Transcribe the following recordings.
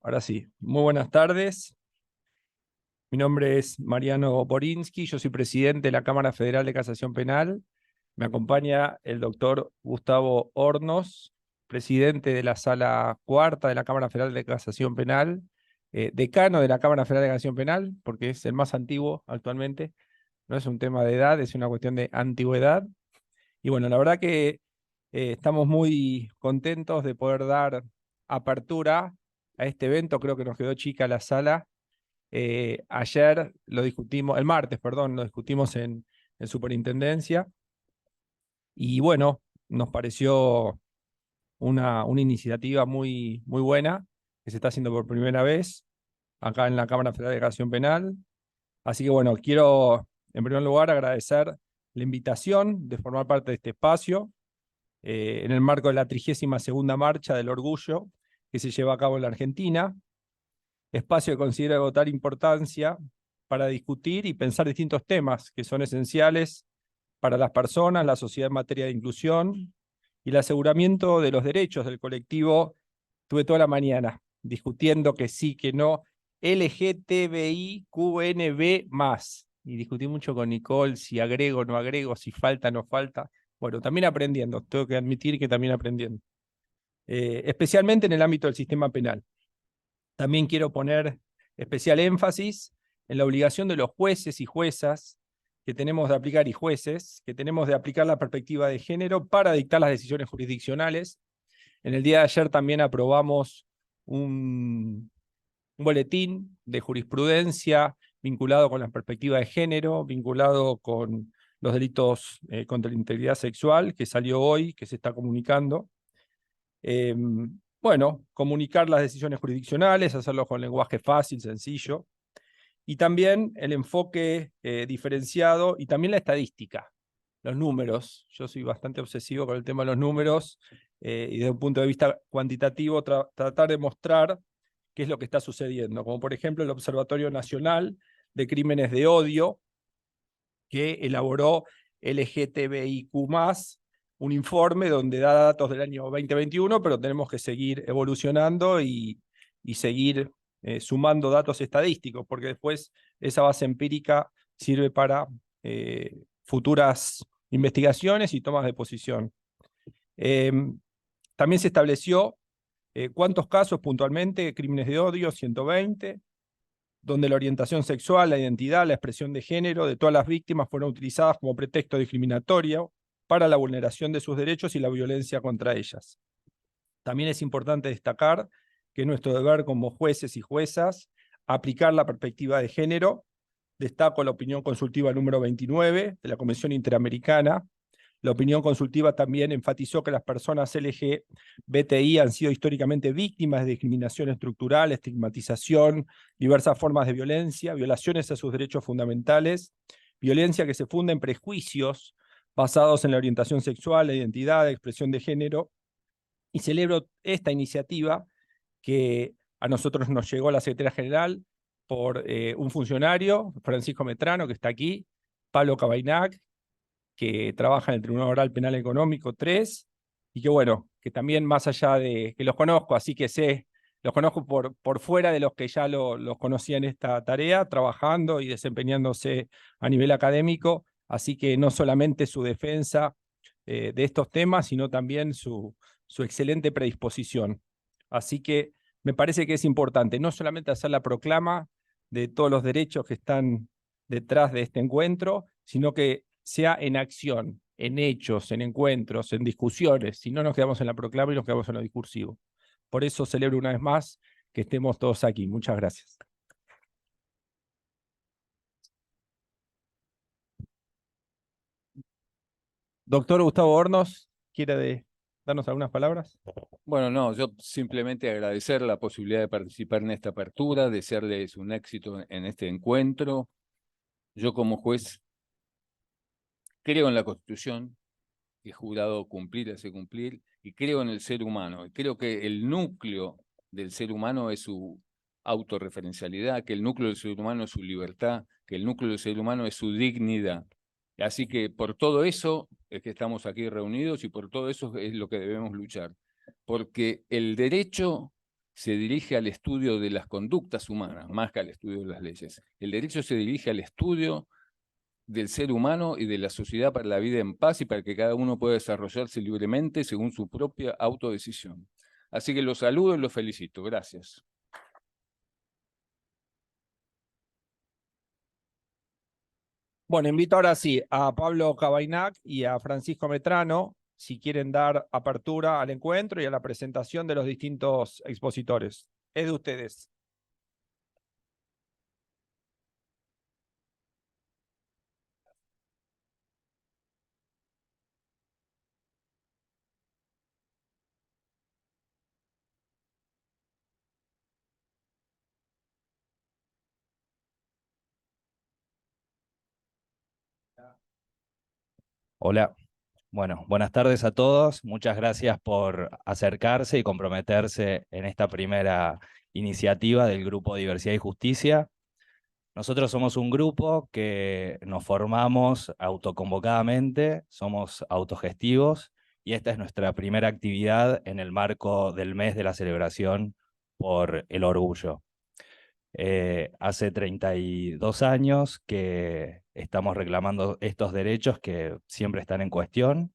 Ahora sí. Muy buenas tardes. Mi nombre es Mariano Borinsky, yo soy presidente de la Cámara Federal de Casación Penal. Me acompaña el doctor Gustavo Hornos, presidente de la Sala Cuarta de la Cámara Federal de Casación Penal, decano de la Cámara Federal de Casación Penal, porque es el más antiguo actualmente. No es un tema de edad, es una cuestión de antigüedad. Y bueno, la verdad que estamos muy contentos de poder dar apertura a este evento. Creo que nos quedó chica la sala. Ayer lo discutimos, el martes, perdón, lo discutimos en Superintendencia. Y bueno, nos pareció una iniciativa muy buena que se está haciendo por primera vez acá en la Cámara Federal de Casación Penal. Así que bueno, quiero en primer lugar agradecer la invitación de formar parte de este espacio en el marco de la 32ª Marcha del Orgullo que se lleva a cabo en la Argentina, espacio que considero de vital importancia para discutir y pensar distintos temas que son esenciales para las personas, la sociedad en materia de inclusión y el aseguramiento de los derechos del colectivo. Tuve toda la mañana discutiendo que sí, que no, LGTBIQNB+. Y discutí mucho con Nicole si agrego o no agrego, si falta o no falta. Bueno, también aprendiendo, tengo que admitir que también aprendiendo. Especialmente en el ámbito del sistema penal. También quiero poner especial énfasis en la obligación de los jueces y juezas que tenemos de aplicar, y jueces, que tenemos de aplicar la perspectiva de género para dictar las decisiones jurisdiccionales. En el día de ayer también aprobamos un boletín de jurisprudencia vinculado con la perspectiva de género, vinculado con los delitos contra la integridad sexual, que salió hoy, que se está comunicando. Bueno, comunicar las decisiones jurisdiccionales, hacerlo con lenguaje fácil, sencillo, y también el enfoque diferenciado y también la estadística, los números. Yo soy bastante obsesivo con el tema de los números y desde un punto de vista cuantitativo tratar de mostrar qué es lo que está sucediendo, como por ejemplo el Observatorio Nacional de Crímenes de Odio, que elaboró LGTBIQ+, un informe donde da datos del año 2021, pero tenemos que seguir evolucionando y seguir sumando datos estadísticos, porque después esa base empírica sirve para futuras investigaciones y tomas de posición. También se estableció cuántos casos puntualmente de crímenes de odio, 120, donde la orientación sexual, la identidad, la expresión de género de todas las víctimas fueron utilizadas como pretexto discriminatorio para la vulneración de sus derechos y la violencia contra ellas. También es importante destacar que es nuestro deber como jueces y juezas aplicar la perspectiva de género. Destaco la opinión consultiva número 29 de la Comisión Interamericana. La opinión consultiva también enfatizó que las personas LGBTI han sido históricamente víctimas de discriminación estructural, estigmatización, diversas formas de violencia, violaciones a sus derechos fundamentales, violencia que se funda en prejuicios basados en la orientación sexual, la identidad, la expresión de género. Y celebro esta iniciativa que a nosotros nos llegó la Secretaría General por un funcionario, Francisco Metrano, que está aquí, Pablo Cabainac, que trabaja en el Tribunal Oral Penal Económico 3, y que bueno, que también más allá de que los conozco, así que los conozco por fuera de los que ya los conocía en esta tarea, trabajando y desempeñándose a nivel académico, así que no solamente su defensa de estos temas, sino también su excelente predisposición. Así que me parece que es importante no solamente hacer la proclama de todos los derechos que están detrás de este encuentro, sino que sea en acción, en hechos, en encuentros, en discusiones, si no nos quedamos en la proclama y nos quedamos en lo discursivo. Por eso celebro una vez más que estemos todos aquí. Muchas gracias. Doctor Gustavo Hornos, ¿quiere darnos algunas palabras? Bueno, no, yo simplemente agradecer la posibilidad de participar en esta apertura, desearles un éxito en este encuentro. Yo como juez creo en la Constitución, he jurado cumplir, hace cumplir, y creo en el ser humano. Creo que el núcleo del ser humano es su autorreferencialidad, que el núcleo del ser humano es su libertad, que el núcleo del ser humano es su dignidad. Así que por todo eso es que estamos aquí reunidos y por todo eso es lo que debemos luchar. Porque el derecho se dirige al estudio de las conductas humanas, más que al estudio de las leyes. El derecho se dirige al estudio del ser humano y de la sociedad para la vida en paz y para que cada uno pueda desarrollarse libremente según su propia autodecisión. Así que los saludo y los felicito. Gracias. Bueno, invito ahora sí a Pablo Cabainac y a Francisco Metrano, si quieren dar apertura al encuentro y a la presentación de los distintos expositores. Es de ustedes. Hola, bueno, buenas tardes a todos. Muchas gracias por acercarse y comprometerse en esta primera iniciativa del Grupo Diversidad y Justicia. Nosotros somos un grupo que nos formamos autoconvocadamente, somos autogestivos y esta es nuestra primera actividad en el marco del mes de la celebración por el orgullo. Hace 32 años que estamos reclamando estos derechos que siempre están en cuestión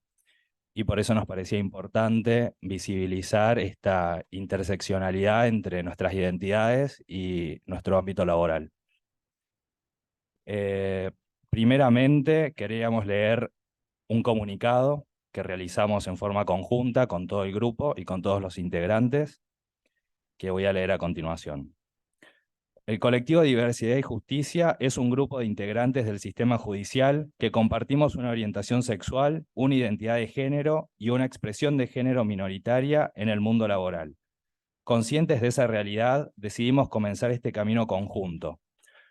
y por eso nos parecía importante visibilizar esta interseccionalidad entre nuestras identidades y nuestro ámbito laboral. Primeramente, queríamos leer un comunicado que realizamos en forma conjunta con todo el grupo y con todos los integrantes, que voy a leer a continuación. El colectivo Diversidad y Justicia es un grupo de integrantes del sistema judicial que compartimos una orientación sexual, una identidad de género y una expresión de género minoritaria en el mundo laboral. Conscientes de esa realidad, decidimos comenzar este camino conjunto.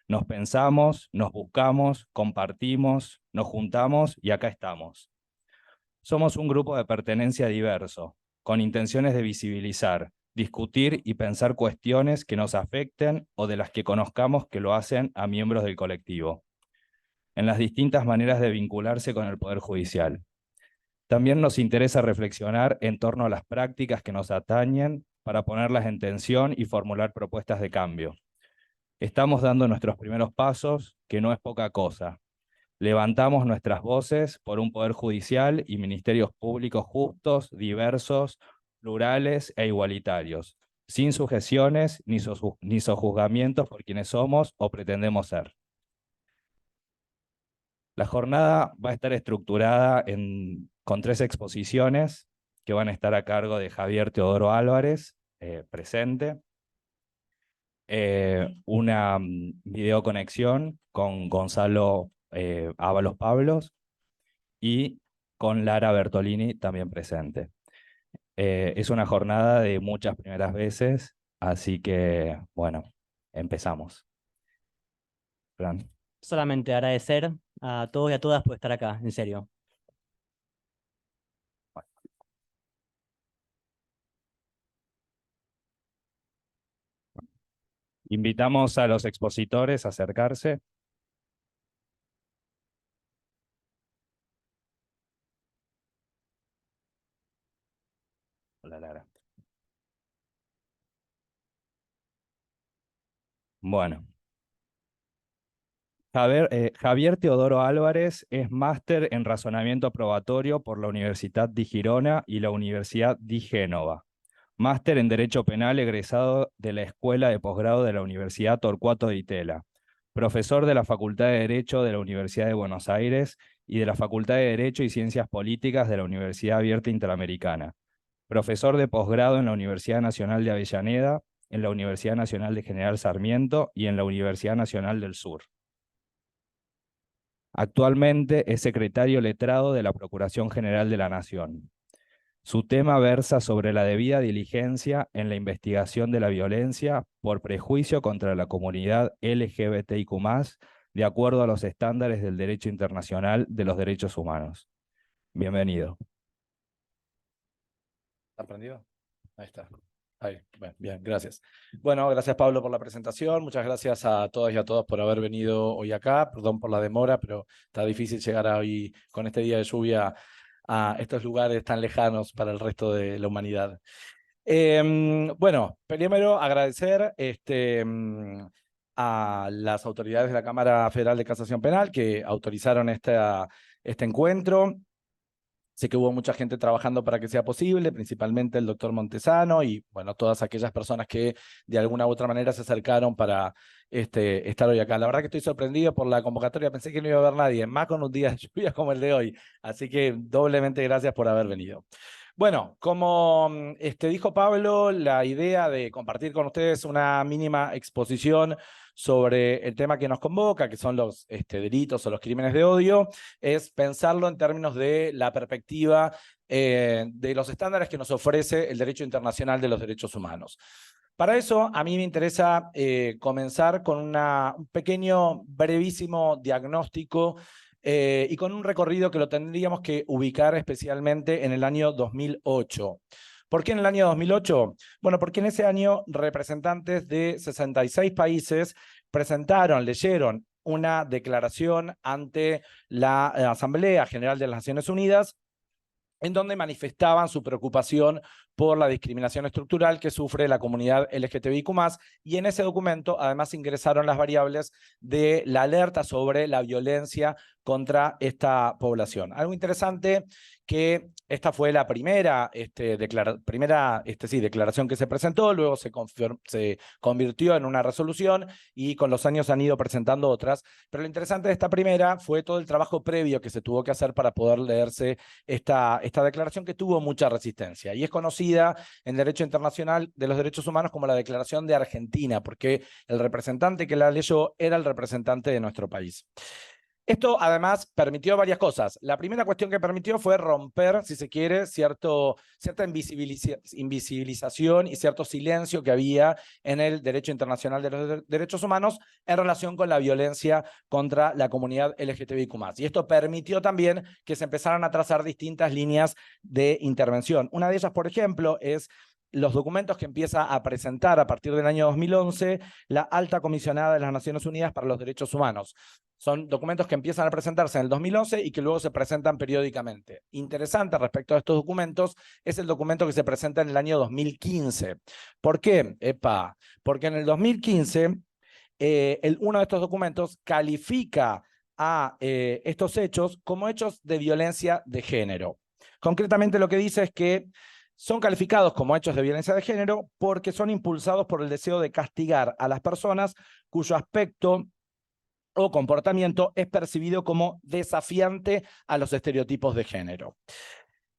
Nos pensamos, nos buscamos, compartimos, nos juntamos y acá estamos. Somos un grupo de pertenencia diverso, con intenciones de visibilizar, discutir y pensar cuestiones que nos afecten o de las que conozcamos que lo hacen a miembros del colectivo, en las distintas maneras de vincularse con el Poder Judicial. También nos interesa reflexionar en torno a las prácticas que nos atañen para ponerlas en tensión y formular propuestas de cambio. Estamos dando nuestros primeros pasos, que no es poca cosa. Levantamos nuestras voces por un poder judicial y ministerios públicos justos, diversos, plurales e igualitarios, sin sujeciones ni sojuzgamientos por quienes somos o pretendemos ser. La jornada va a estar estructurada con 3 exposiciones que van a estar a cargo de Javier Teodoro Álvarez, presente, una videoconexión con Gonzalo Ábalos Pablos y con Lara Bertolini también presente. Es una jornada de muchas primeras veces, así que, bueno, empezamos. Fran. Solamente agradecer a todos y a todas por estar acá, en serio. Invitamos a los expositores a acercarse. Hola, Lara. Bueno. Javier Teodoro Álvarez es máster en razonamiento probatorio por la Universidad di Girona y la Universidad di Génova. Máster en Derecho Penal egresado de la Escuela de Posgrado de la Universidad Torcuato Di Tella. Profesor de la Facultad de Derecho de la Universidad de Buenos Aires y de la Facultad de Derecho y Ciencias Políticas de la Universidad Abierta Interamericana. Profesor de posgrado en la Universidad Nacional de Avellaneda, en la Universidad Nacional de General Sarmiento y en la Universidad Nacional del Sur. Actualmente es secretario letrado de la Procuración General de la Nación. Su tema versa sobre la debida diligencia en la investigación de la violencia por prejuicio contra la comunidad LGBTIQ+, de acuerdo a los estándares del derecho internacional de los derechos humanos. Bienvenido. ¿Está prendido? Ahí está. Ahí, bien, gracias. Bueno, gracias Pablo por la presentación, muchas gracias a todas y a todos por haber venido hoy acá, perdón por la demora, pero está difícil llegar hoy con este día de lluvia a estos lugares tan lejanos para el resto de la humanidad. Bueno, primero agradecer a las autoridades de la Cámara Federal de Casación Penal que autorizaron este encuentro. Sé que hubo mucha gente trabajando para que sea posible, principalmente el doctor Montesano y bueno, todas aquellas personas que de alguna u otra manera se acercaron para estar hoy acá. La verdad que estoy sorprendido por la convocatoria, pensé que no iba a haber nadie, más con un día de lluvia como el de hoy. Así que doblemente gracias por haber venido. Bueno, como dijo Pablo, la idea de compartir con ustedes una mínima exposición sobre el tema que nos convoca, que son los delitos o los crímenes de odio, es pensarlo en términos de la perspectiva de los estándares que nos ofrece el derecho internacional de los derechos humanos. Para eso, a mí me interesa comenzar con un pequeño, brevísimo diagnóstico y con un recorrido que lo tendríamos que ubicar especialmente en el año 2008. ¿Por qué en el año 2008? Bueno, porque en ese año representantes de 66 países leyeron una declaración ante la Asamblea General de las Naciones Unidas en donde manifestaban su preocupación por la discriminación estructural que sufre la comunidad LGTBIQ+, y en ese documento además ingresaron las variables de la alerta sobre la violencia contra esta población. Algo interesante que esta fue la primera declaración que se presentó, luego se convirtió en una resolución y con los años han ido presentando otras, pero lo interesante de esta primera fue todo el trabajo previo que se tuvo que hacer para poder leerse esta declaración, que tuvo mucha resistencia y es conocida en derecho internacional de los derechos humanos como la Declaración de Argentina, porque el representante que la leyó era el representante de nuestro país. Esto además permitió varias cosas. La primera cuestión que permitió fue romper, si se quiere, cierta invisibilización y cierto silencio que había en el derecho internacional de los derechos humanos en relación con la violencia contra la comunidad LGTBIQ+. Y esto permitió también que se empezaran a trazar distintas líneas de intervención. Una de ellas, por ejemplo, es los documentos que empieza a presentar a partir del año 2011 la Alta Comisionada de las Naciones Unidas para los Derechos Humanos. Son documentos que empiezan a presentarse en el 2011 y que luego se presentan periódicamente. Interesante respecto a estos documentos es el documento que se presenta en el año 2015. ¿Por qué? Porque en el 2015 uno de estos documentos califica a estos hechos como hechos de violencia de género. Concretamente lo que dice es que son calificados como hechos de violencia de género porque son impulsados por el deseo de castigar a las personas cuyo aspecto o comportamiento es percibido como desafiante a los estereotipos de género.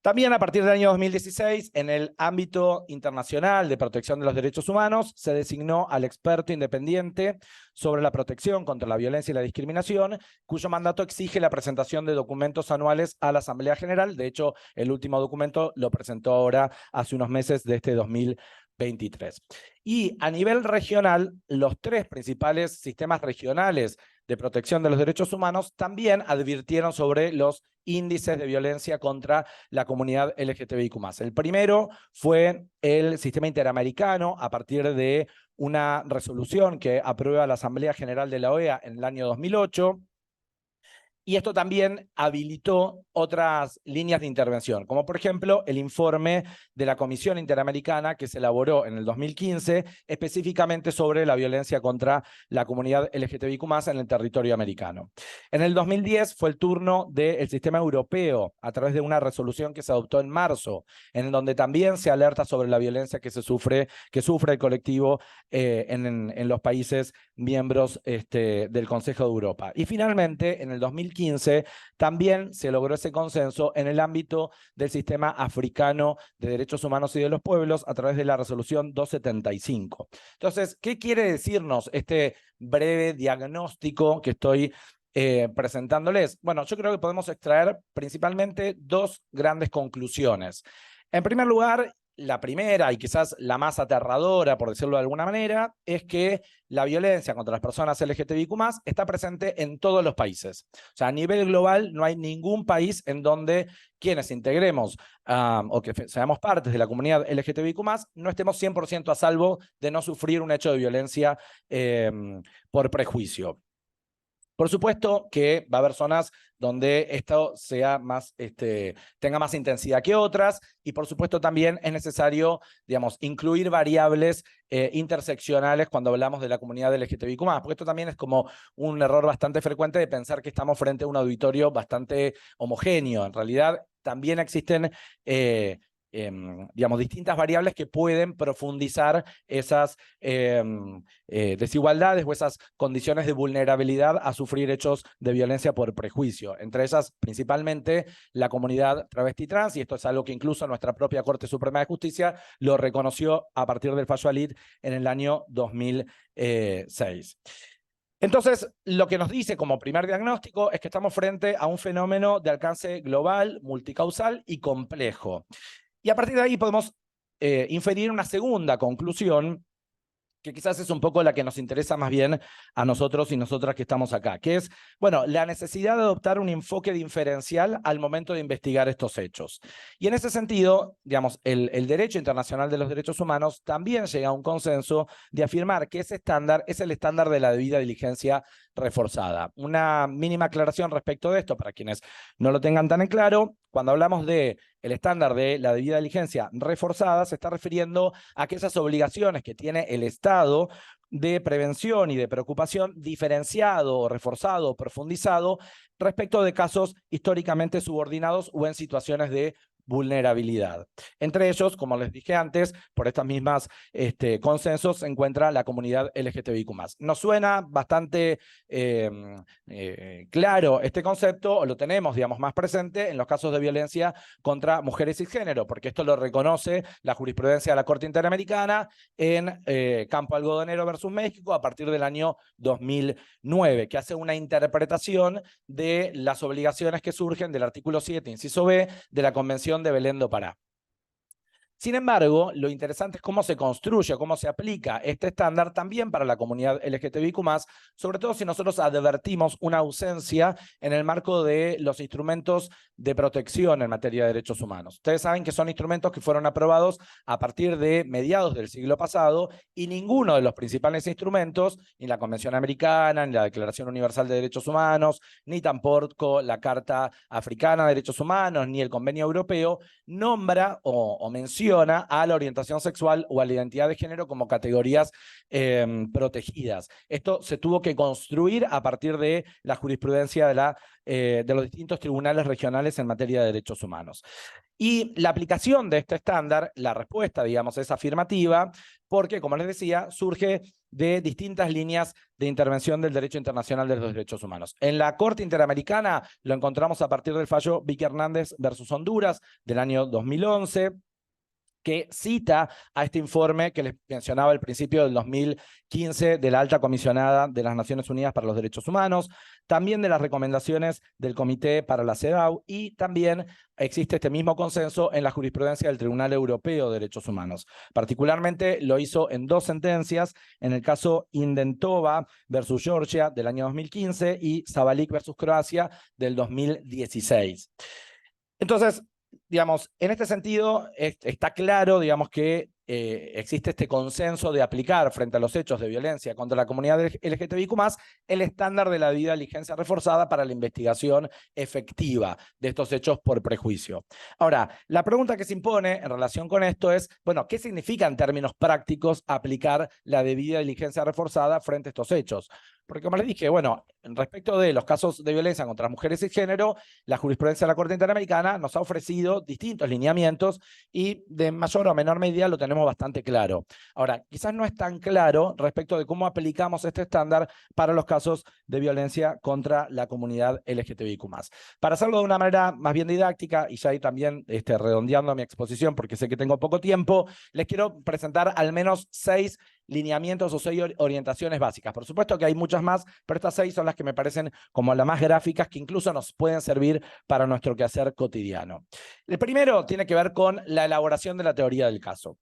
También a partir del año 2016, en el ámbito internacional de protección de los derechos humanos, se designó al experto independiente sobre la protección contra la violencia y la discriminación, cuyo mandato exige la presentación de documentos anuales a la Asamblea General. De hecho, el último documento lo presentó ahora hace unos meses de este 2023. Y a nivel regional, los tres principales sistemas regionales de protección de los derechos humanos también advirtieron sobre los índices de violencia contra la comunidad LGTBIQ+. El primero fue el sistema interamericano a partir de una resolución que aprueba la Asamblea General de la OEA en el año 2008. Y esto también habilitó otras líneas de intervención, como por ejemplo el informe de la Comisión Interamericana que se elaboró en el 2015 específicamente sobre la violencia contra la comunidad LGTBIQ+ en el territorio americano. En el 2010 fue el turno del sistema europeo a través de una resolución que se adoptó en marzo, en donde también se alerta sobre la violencia que sufre el colectivo en los países miembros del Consejo de Europa. Y finalmente, en el 2015, también se logró ese consenso en el ámbito del sistema africano de derechos humanos y de los pueblos a través de la resolución 275. Entonces, ¿qué quiere decirnos este breve diagnóstico que estoy presentándoles? Bueno, yo creo que podemos extraer principalmente dos grandes conclusiones. En primer lugar, la primera y quizás la más aterradora, por decirlo de alguna manera, es que la violencia contra las personas LGTBIQ+ está presente en todos los países. O sea, a nivel global no hay ningún país en donde quienes integremos o que seamos partes de la comunidad LGTBIQ+, no estemos 100% a salvo de no sufrir un hecho de violencia por prejuicio. Por supuesto que va a haber zonas donde esto sea más, tenga más intensidad que otras, y por supuesto también es necesario, digamos, incluir variables interseccionales cuando hablamos de la comunidad LGTBIQ+, porque esto también es como un error bastante frecuente de pensar que estamos frente a un auditorio bastante homogéneo. En realidad también existen digamos, distintas variables que pueden profundizar esas desigualdades o esas condiciones de vulnerabilidad a sufrir hechos de violencia por prejuicio. Entre esas, principalmente, la comunidad travesti trans, y esto es algo que incluso nuestra propia Corte Suprema de Justicia lo reconoció a partir del fallo Alit en el año 2006. Entonces, lo que nos dice como primer diagnóstico es que estamos frente a un fenómeno de alcance global, multicausal y complejo. Y a partir de ahí podemos inferir una segunda conclusión, que quizás es un poco la que nos interesa más bien a nosotros y nosotras que estamos acá, que es, bueno, la necesidad de adoptar un enfoque diferencial al momento de investigar estos hechos. Y en ese sentido, digamos, el derecho internacional de los derechos humanos también llega a un consenso de afirmar que ese estándar es el estándar de la debida diligencia reforzada. Una mínima aclaración respecto de esto, para quienes no lo tengan tan en claro: cuando hablamos de el estándar de la debida diligencia reforzada, se está refiriendo a aquellas obligaciones que tiene el Estado de prevención y de preocupación diferenciado, reforzado, profundizado respecto de casos históricamente subordinados o en situaciones de vulnerabilidad. Entre ellos, como les dije antes, por estas mismas consensos se encuentra la comunidad LGTBIQ+. Nos suena bastante claro este concepto, o lo tenemos, digamos, más presente en los casos de violencia contra mujeres cisgénero, porque esto lo reconoce la jurisprudencia de la Corte Interamericana en Campo Algodonero versus México a partir del año 2009, que hace una interpretación de las obligaciones que surgen del artículo 7, inciso B, de la Convención de Belén do Pará. Sin embargo, lo interesante es cómo se construye, cómo se aplica este estándar también para la comunidad LGTBIQ+, sobre todo si nosotros advertimos una ausencia en el marco de los instrumentos de protección en materia de derechos humanos. Ustedes saben que son instrumentos que fueron aprobados a partir de mediados del siglo pasado, y ninguno de los principales instrumentos, ni la Convención Americana, ni la Declaración Universal de Derechos Humanos, ni tampoco la Carta Africana de Derechos Humanos, ni el Convenio Europeo, nombra o menciona a la orientación sexual o a la identidad de género como categorías protegidas. Esto se tuvo que construir a partir de la jurisprudencia de los distintos tribunales regionales en materia de derechos humanos. Y la aplicación de este estándar, la respuesta, digamos, es afirmativa, porque, como les decía, surge de distintas líneas de intervención del derecho internacional de los derechos humanos. En la Corte Interamericana lo encontramos a partir del fallo Vicky Hernández versus Honduras del año 2011, que cita a este informe que les mencionaba al principio del 2015 de la Alta Comisionada de las Naciones Unidas para los Derechos Humanos, también de las recomendaciones del Comité para la CEDAW, y también existe este mismo consenso en la jurisprudencia del Tribunal Europeo de Derechos Humanos. Particularmente lo hizo en dos sentencias, en el caso Indentova versus Georgia del año 2015 y Zabalik versus Croacia del 2016. Entonces, digamos, en este sentido está claro, digamos, que existe este consenso de aplicar frente a los hechos de violencia contra la comunidad LGTBIQ+, el estándar de la debida diligencia reforzada para la investigación efectiva de estos hechos por prejuicio. Ahora, la pregunta que se impone en relación con esto es, bueno, ¿qué significa en términos prácticos aplicar la debida diligencia reforzada frente a estos hechos? Porque, como les dije, bueno, respecto de los casos de violencia contra mujeres y género, la jurisprudencia de la Corte Interamericana nos ha ofrecido distintos lineamientos, y de mayor o menor medida lo tenemos bastante claro. Ahora, quizás no es tan claro respecto de cómo aplicamos este estándar para los casos de violencia contra la comunidad LGTBIQ+. Para hacerlo de una manera más bien didáctica, y ya ahí también redondeando mi exposición porque sé que tengo poco tiempo, les quiero presentar al menos 6 lineamientos o 6 orientaciones básicas. Por supuesto que hay muchas más, pero estas 6 son las que me parecen como las más gráficas, que incluso nos pueden servir para nuestro quehacer cotidiano. El primero tiene que ver con la elaboración de la teoría del caso.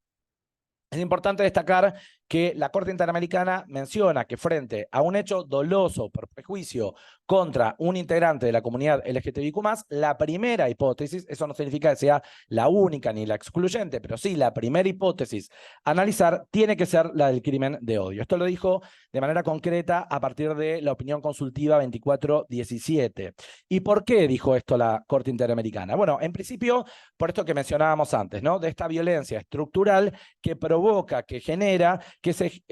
Es importante destacar que la Corte Interamericana menciona que frente a un hecho doloso por prejuicio contra un integrante de la comunidad LGTBIQ+, la primera hipótesis, eso no significa que sea la única ni la excluyente, pero sí la primera hipótesis a analizar tiene que ser la del crimen de odio. Esto lo dijo de manera concreta a partir de la opinión consultiva 2417. ¿Y por qué dijo esto la Corte Interamericana? Bueno, en principio, por esto que mencionábamos antes, ¿no? De esta violencia estructural que provoca, que genera, que se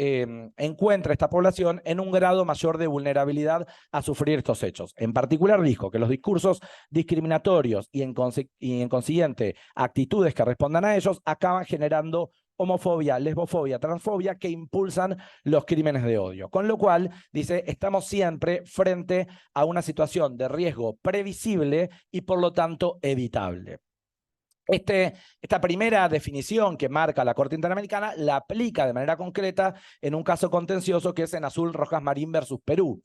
encuentre esta población en un grado mayor de vulnerabilidad a sufrir estos hechos. En particular dijo que los discursos discriminatorios y en consiguiente actitudes que respondan a ellos acaban generando homofobia, lesbofobia, transfobia que impulsan los crímenes de odio. Con lo cual, dice, estamos siempre frente a una situación de riesgo previsible y por lo tanto evitable. Esta primera definición que marca la Corte Interamericana la aplica de manera concreta en un caso contencioso que es en Azul Rojas Marín versus Perú.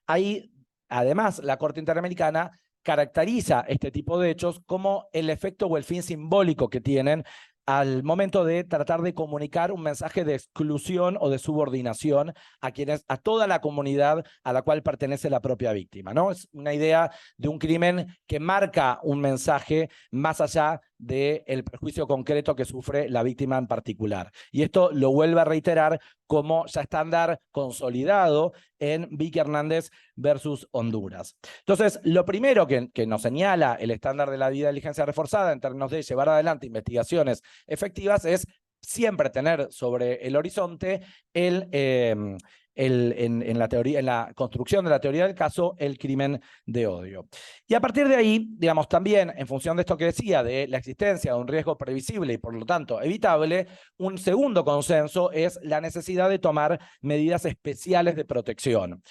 Ahí, además, la Corte Interamericana caracteriza este tipo de hechos como el efecto o el fin simbólico que tienen al momento de tratar de comunicar un mensaje de exclusión o de subordinación a toda la comunidad a la cual pertenece la propia víctima, ¿no? Es una idea de un crimen que marca un mensaje más allá del prejuicio concreto que sufre la víctima en particular. Y esto lo vuelve a reiterar como ya estándar consolidado en Vicky Hernández versus Honduras. Entonces, lo primero que nos señala el estándar de la debida diligencia reforzada en términos de llevar adelante investigaciones efectivas es siempre tener sobre el horizonte en la construcción de la teoría del caso, el crimen de odio. Y a partir de ahí, digamos, también en función de esto que decía, de la existencia de un riesgo previsible y por lo tanto evitable, un segundo consenso es la necesidad de tomar medidas especiales de protección.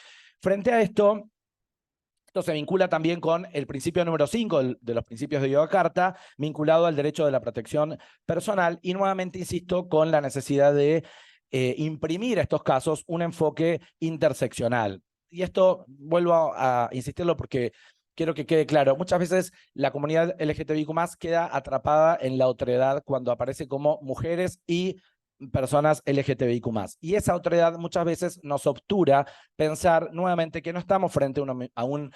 Frente a esto se vincula también con el principio número 5 de los principios de Yogyakarta, vinculado al derecho de la protección personal, y nuevamente insisto con la necesidad de imprimir a estos casos un enfoque interseccional. Y esto vuelvo a insistirlo porque quiero que quede claro. Muchas veces la comunidad LGTBIQ+ queda atrapada en la otredad cuando aparece como mujeres y personas LGTBIQ+. Y esa otredad muchas veces nos obtura pensar nuevamente que no estamos frente a un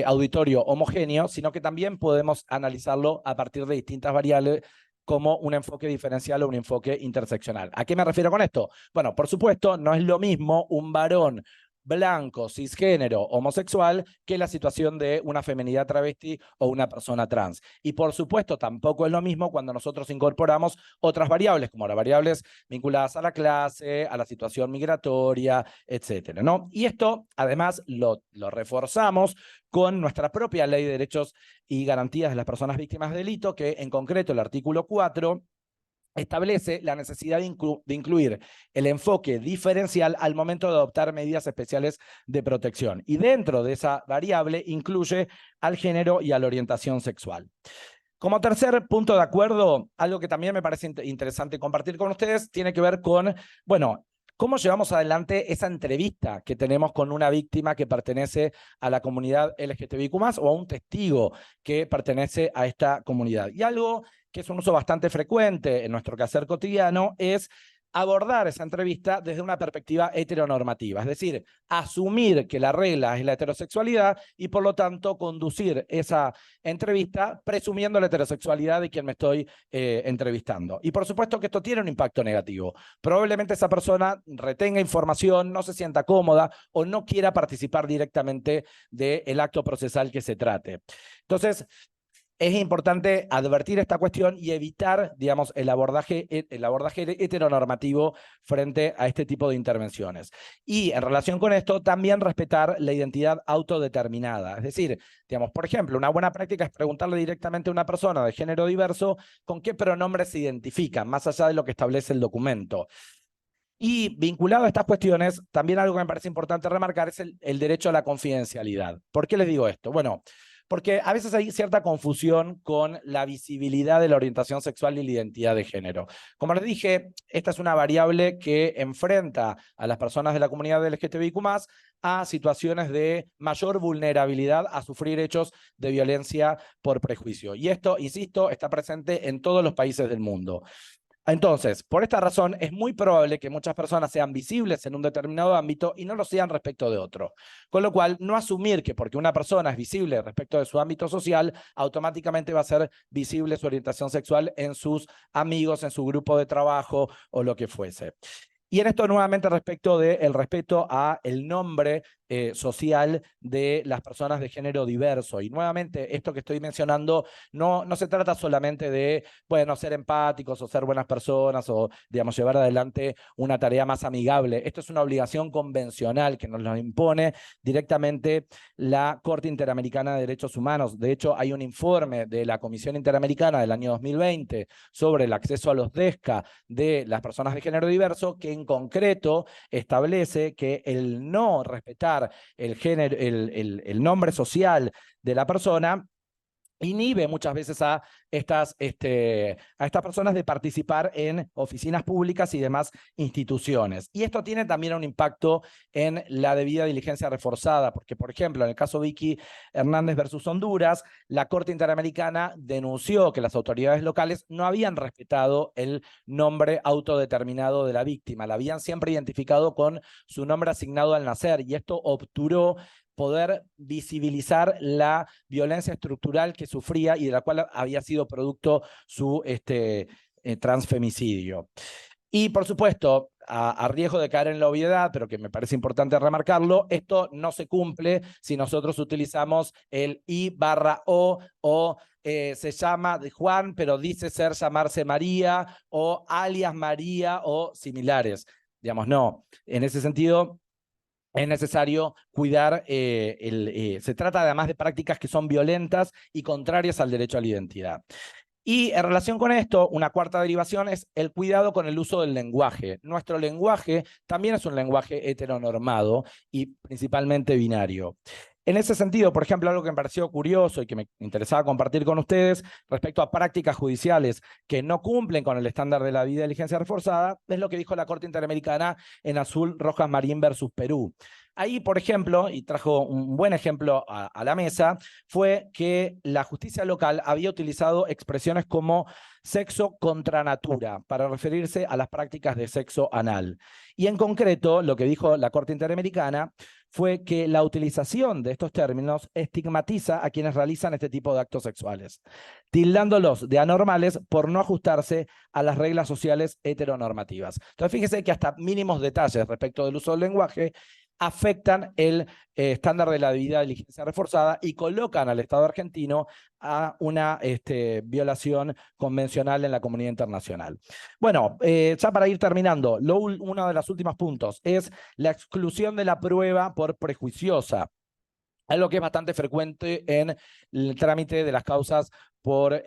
auditorio homogéneo, sino que también podemos analizarlo a partir de distintas variables como un enfoque diferencial o un enfoque interseccional. ¿A qué me refiero con esto? Bueno, por supuesto, no es lo mismo un varón blanco, cisgénero, homosexual, que la situación de una feminidad travesti o una persona trans. Y por supuesto, tampoco es lo mismo cuando nosotros incorporamos otras variables, como las variables vinculadas a la clase, a la situación migratoria, etcétera, ¿no? Y esto, además, lo reforzamos con nuestra propia Ley de Derechos y Garantías de las Personas Víctimas de Delito, que en concreto el artículo 4 establece la necesidad de incluir el enfoque diferencial al momento de adoptar medidas especiales de protección. Y dentro de esa variable incluye al género y a la orientación sexual. Como tercer punto de acuerdo, algo que también me parece interesante compartir con ustedes, tiene que ver con, bueno, ¿cómo llevamos adelante esa entrevista que tenemos con una víctima que pertenece a la comunidad LGTBIQ+, o a un testigo que pertenece a esta comunidad? Y algo que es un uso bastante frecuente en nuestro quehacer cotidiano es abordar esa entrevista desde una perspectiva heteronormativa, es decir, asumir que la regla es la heterosexualidad y por lo tanto conducir esa entrevista presumiendo la heterosexualidad de quien me estoy entrevistando. Y por supuesto que esto tiene un impacto negativo. Probablemente esa persona retenga información, no se sienta cómoda o no quiera participar directamente del acto procesal que se trate. Entonces, es importante advertir esta cuestión y evitar, digamos, el abordaje heteronormativo frente a este tipo de intervenciones. Y en relación con esto, también respetar la identidad autodeterminada. Es decir, digamos, por ejemplo, una buena práctica es preguntarle directamente a una persona de género diverso con qué pronombres se identifican, más allá de lo que establece el documento. Y vinculado a estas cuestiones, también algo que me parece importante remarcar es el derecho a la confidencialidad. ¿Por qué les digo esto? Bueno, porque a veces hay cierta confusión con la visibilidad de la orientación sexual y la identidad de género. Como les dije, esta es una variable que enfrenta a las personas de la comunidad LGTBIQ+ a situaciones de mayor vulnerabilidad a sufrir hechos de violencia por prejuicio. Y esto, insisto, está presente en todos los países del mundo. Entonces, por esta razón, es muy probable que muchas personas sean visibles en un determinado ámbito y no lo sean respecto de otro. Con lo cual, no asumir que porque una persona es visible respecto de su ámbito social, automáticamente va a ser visible su orientación sexual en sus amigos, en su grupo de trabajo o lo que fuese. Y en esto nuevamente respecto del respeto a el nombre social de las personas de género diverso. Y nuevamente esto que estoy mencionando no se trata solamente de, bueno, ser empáticos o ser buenas personas o, digamos, llevar adelante una tarea más amigable. Esto es una obligación convencional que nos lo impone directamente la Corte Interamericana de Derechos Humanos. De hecho, hay un informe de la Comisión Interamericana del año 2020 sobre el acceso a los DESCA de las personas de género diverso, que en concreto establece que el no respetar el género, el nombre social de la persona inhibe muchas veces a estas personas de participar en oficinas públicas y demás instituciones. Y esto tiene también un impacto en la debida diligencia reforzada, porque, por ejemplo, en el caso Vicky Hernández versus Honduras, la Corte Interamericana denunció que las autoridades locales no habían respetado el nombre autodeterminado de la víctima, la habían siempre identificado con su nombre asignado al nacer, y esto obturó poder visibilizar la violencia estructural que sufría y de la cual había sido producto su transfemicidio. Y por supuesto, a riesgo de caer en la obviedad, pero que me parece importante remarcarlo, esto no se cumple si nosotros utilizamos el I/O o se llama Juan, pero dice llamarse María, o alias María o similares. Digamos, no. En ese sentido, es necesario cuidar, se trata además de prácticas que son violentas y contrarias al derecho a la identidad. Y en relación con esto, una cuarta derivación es el cuidado con el uso del lenguaje. Nuestro lenguaje también es un lenguaje heteronormado y principalmente binario. En ese sentido, por ejemplo, algo que me pareció curioso y que me interesaba compartir con ustedes respecto a prácticas judiciales que no cumplen con el estándar de la debida diligencia reforzada, es lo que dijo la Corte Interamericana en Azul Rojas Marín versus Perú. Ahí, por ejemplo, y trajo un buen ejemplo a la mesa, fue que la justicia local había utilizado expresiones como sexo contra natura para referirse a las prácticas de sexo anal. Y en concreto, lo que dijo la Corte Interamericana fue que la utilización de estos términos estigmatiza a quienes realizan este tipo de actos sexuales, tildándolos de anormales por no ajustarse a las reglas sociales heteronormativas. Entonces, fíjese que hasta mínimos detalles respecto del uso del lenguaje afectan el estándar de la debida diligencia reforzada y colocan al Estado argentino a una violación convencional en la comunidad internacional. Bueno, ya para ir terminando, uno de los últimos puntos es la exclusión de la prueba por prejuiciosa, algo que es bastante frecuente en el trámite de las causas por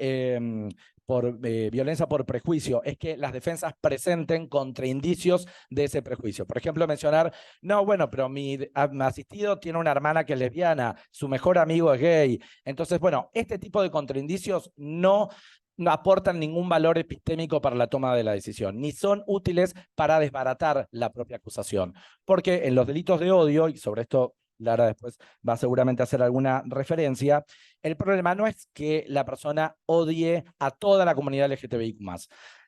violencia por prejuicio, es que las defensas presenten contraindicios de ese prejuicio. Por ejemplo, mencionar, no, bueno, pero mi asistido tiene una hermana que es lesbiana, su mejor amigo es gay. Entonces, bueno, este tipo de contraindicios no aportan ningún valor epistémico para la toma de la decisión, ni son útiles para desbaratar la propia acusación. Porque en los delitos de odio, y sobre esto Lara después va seguramente a hacer alguna referencia, el problema no es que la persona odie a toda la comunidad LGTBIQ+,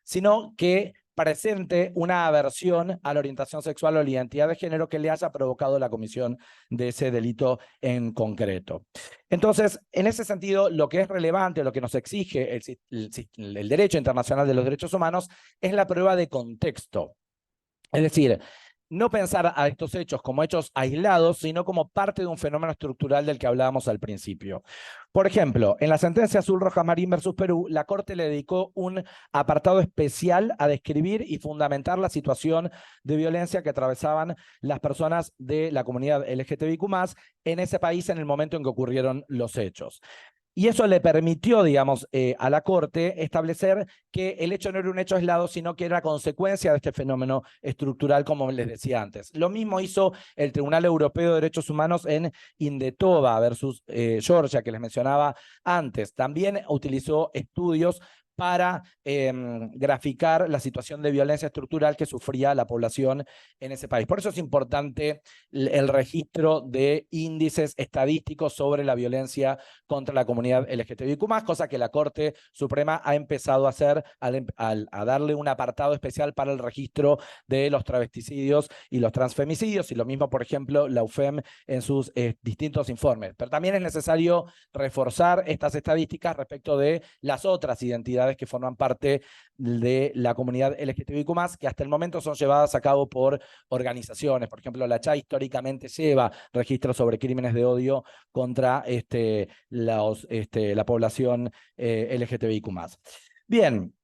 sino que presente una aversión a la orientación sexual o la identidad de género que le haya provocado la comisión de ese delito en concreto. Entonces, en ese sentido, lo que es relevante, lo que nos exige el derecho internacional de los derechos humanos es la prueba de contexto. Es decir, no pensar a estos hechos como hechos aislados, sino como parte de un fenómeno estructural del que hablábamos al principio. Por ejemplo, en la sentencia Azul Rojas Marín versus Perú, la Corte le dedicó un apartado especial a describir y fundamentar la situación de violencia que atravesaban las personas de la comunidad LGTBIQ+, en ese país en el momento en que ocurrieron los hechos. Y eso le permitió, digamos, a la Corte establecer que el hecho no era un hecho aislado, sino que era consecuencia de este fenómeno estructural, como les decía antes. Lo mismo hizo el Tribunal Europeo de Derechos Humanos en Indetova versus Georgia, que les mencionaba antes. También utilizó estudios para graficar la situación de violencia estructural que sufría la población en ese país. Por eso es importante el registro de índices estadísticos sobre la violencia contra la comunidad LGTBIQ+, cosa que la Corte Suprema ha empezado a hacer a darle un apartado especial para el registro de los travesticidios y los transfemicidios, y lo mismo, por ejemplo, la UFEM en sus distintos informes. Pero también es necesario reforzar estas estadísticas respecto de las otras identidades que forman parte de la comunidad LGTBIQ+, que hasta el momento son llevadas a cabo por organizaciones. Por ejemplo, la CHA históricamente lleva registros sobre crímenes de odio contra la población LGTBIQ+. Bien.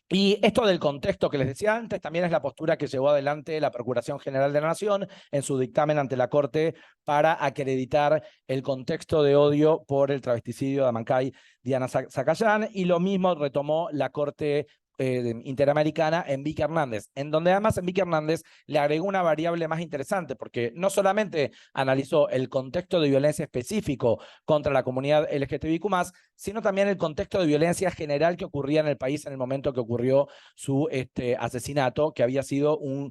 Y esto del contexto que les decía antes también es la postura que llevó adelante la Procuración General de la Nación en su dictamen ante la Corte para acreditar el contexto de odio por el travesticidio de Amancay Diana Zacayán, y lo mismo retomó la Corte Interamericana en Vicky Hernández, en donde además en Vicky Hernández le agregó una variable más interesante, porque no solamente analizó el contexto de violencia específico contra la comunidad LGTBIQ+, sino también el contexto de violencia general que ocurría en el país en el momento que ocurrió su asesinato, que había sido un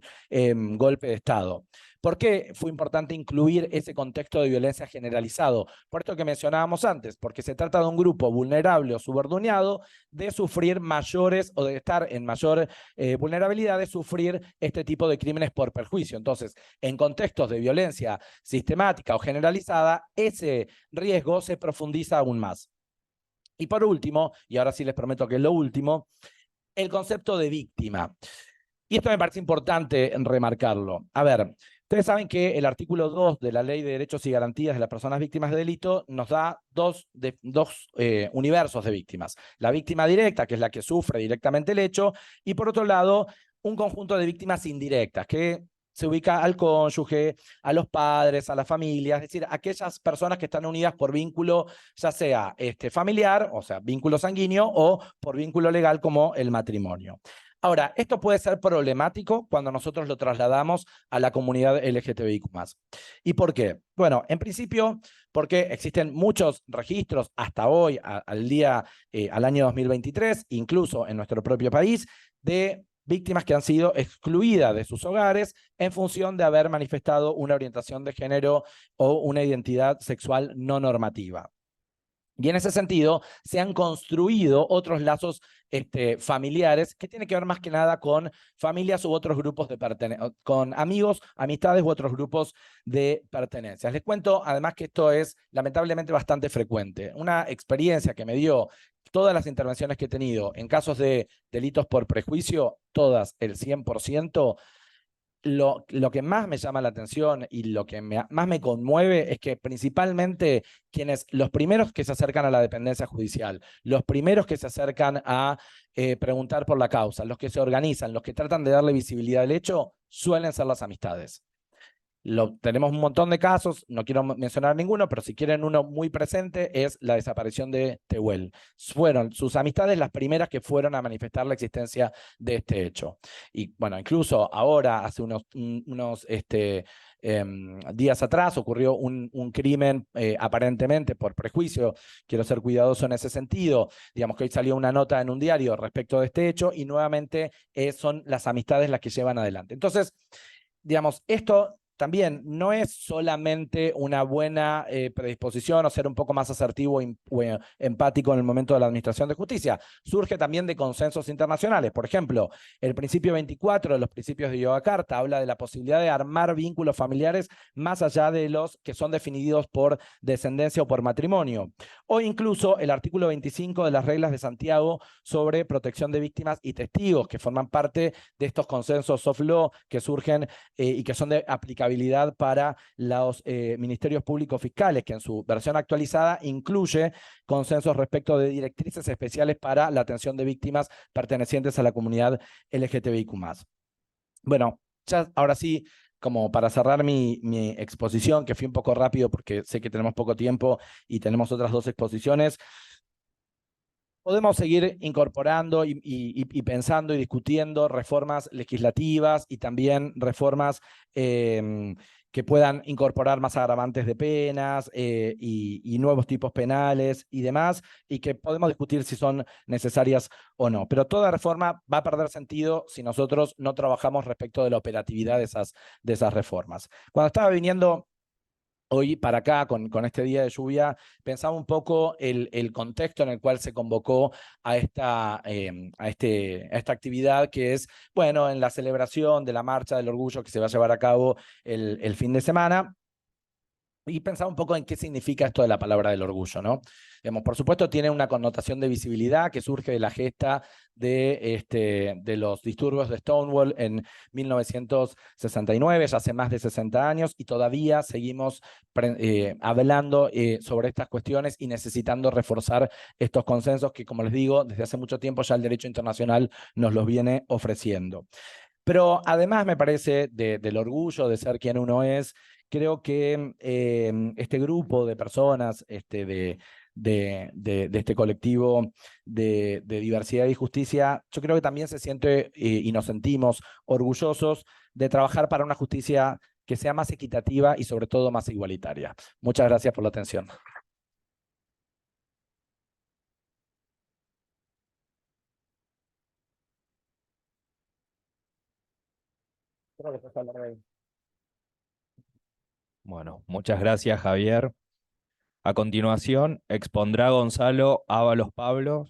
golpe de Estado. ¿Por qué fue importante incluir ese contexto de violencia generalizado? Por esto que mencionábamos antes, porque se trata de un grupo vulnerable o subordinado de sufrir mayores o de estar en mayor vulnerabilidad de sufrir este tipo de crímenes por perjuicio. Entonces, en contextos de violencia sistemática o generalizada, ese riesgo se profundiza aún más. Y por último, y ahora sí les prometo que es lo último, el concepto de víctima. Y esto me parece importante remarcarlo. A ver, ustedes saben que el artículo 2 de la Ley de Derechos y Garantías de las Personas Víctimas de Delito nos da dos universos de víctimas. La víctima directa, que es la que sufre directamente el hecho, y por otro lado, un conjunto de víctimas indirectas, que se ubica al cónyuge, a los padres, a la familia, es decir, aquellas personas que están unidas por vínculo, ya sea familiar, o sea, vínculo sanguíneo, o por vínculo legal como el matrimonio. Ahora, esto puede ser problemático cuando nosotros lo trasladamos a la comunidad LGTBIQ+. ¿Y por qué? Bueno, en principio, porque existen muchos registros hasta hoy, al año 2023, incluso en nuestro propio país, de víctimas que han sido excluidas de sus hogares en función de haber manifestado una orientación de género o una identidad sexual no normativa. Y en ese sentido se han construido otros lazos familiares que tienen que ver más que nada con familias u otros grupos de pertenencia, con amigos, amistades u otros grupos de pertenencias. Les cuento además que esto es lamentablemente bastante frecuente. Una experiencia que me dio todas las intervenciones que he tenido en casos de delitos por prejuicio, todas, el 100%, lo que más me llama la atención y lo que más me conmueve es que principalmente los primeros que se acercan a la dependencia judicial, los primeros que se acercan a preguntar por la causa, los que se organizan, los que tratan de darle visibilidad al hecho, suelen ser las amistades. Tenemos un montón de casos, no quiero mencionar ninguno, pero si quieren uno muy presente es la desaparición de Tehuel. Fueron sus amistades las primeras que fueron a manifestar la existencia de este hecho. Y bueno, incluso ahora, hace unos días atrás, ocurrió un crimen aparentemente por prejuicio. Quiero ser cuidadoso en ese sentido. Digamos que hoy salió una nota en un diario respecto de este hecho y nuevamente son las amistades las que llevan adelante. Entonces, digamos, esto también no es solamente una buena predisposición o ser un poco más asertivo o empático en el momento de la administración de justicia. Surge también de consensos internacionales. Por ejemplo, el principio 24 de los principios de Yogyakarta habla de la posibilidad de armar vínculos familiares más allá de los que son definidos por descendencia o por matrimonio. O incluso el artículo 25 de las reglas de Santiago sobre protección de víctimas y testigos, que forman parte de estos consensos soft law que surgen y que son de aplicabilidad para los ministerios públicos fiscales, que en su versión actualizada incluye consensos respecto de directrices especiales para la atención de víctimas pertenecientes a la comunidad LGTBIQ+. Bueno, ya ahora sí, como para cerrar mi exposición, que fui un poco rápido porque sé que tenemos poco tiempo y tenemos otras dos exposiciones, podemos seguir incorporando y pensando y discutiendo reformas legislativas y también reformas que puedan incorporar más agravantes de penas y nuevos tipos penales y demás, y que podemos discutir si son necesarias o no. Pero toda reforma va a perder sentido si nosotros no trabajamos respecto de la operatividad de esas reformas. Cuando estaba viniendo hoy para acá, con este día de lluvia, pensaba un poco el contexto en el cual se convocó a esta actividad, que es, bueno, en la celebración de la Marcha del Orgullo que se va a llevar a cabo el fin de semana. Y pensaba un poco en qué significa esto de la palabra del orgullo, ¿no? Digamos, por supuesto, tiene una connotación de visibilidad que surge de la gesta de los disturbios de Stonewall en 1969, ya hace más de 60 años, y todavía seguimos hablando sobre estas cuestiones y necesitando reforzar estos consensos que, como les digo, desde hace mucho tiempo ya el derecho internacional nos los viene ofreciendo. Pero además me parece del orgullo de ser quien uno es, creo que este grupo de personas, de este colectivo de diversidad y justicia, yo creo que también se siente y nos sentimos orgullosos de trabajar para una justicia que sea más equitativa y sobre todo más igualitaria. Muchas gracias por la atención. Bueno, muchas gracias, Javier. A continuación, expondrá Gonzalo Ábalos Pablo,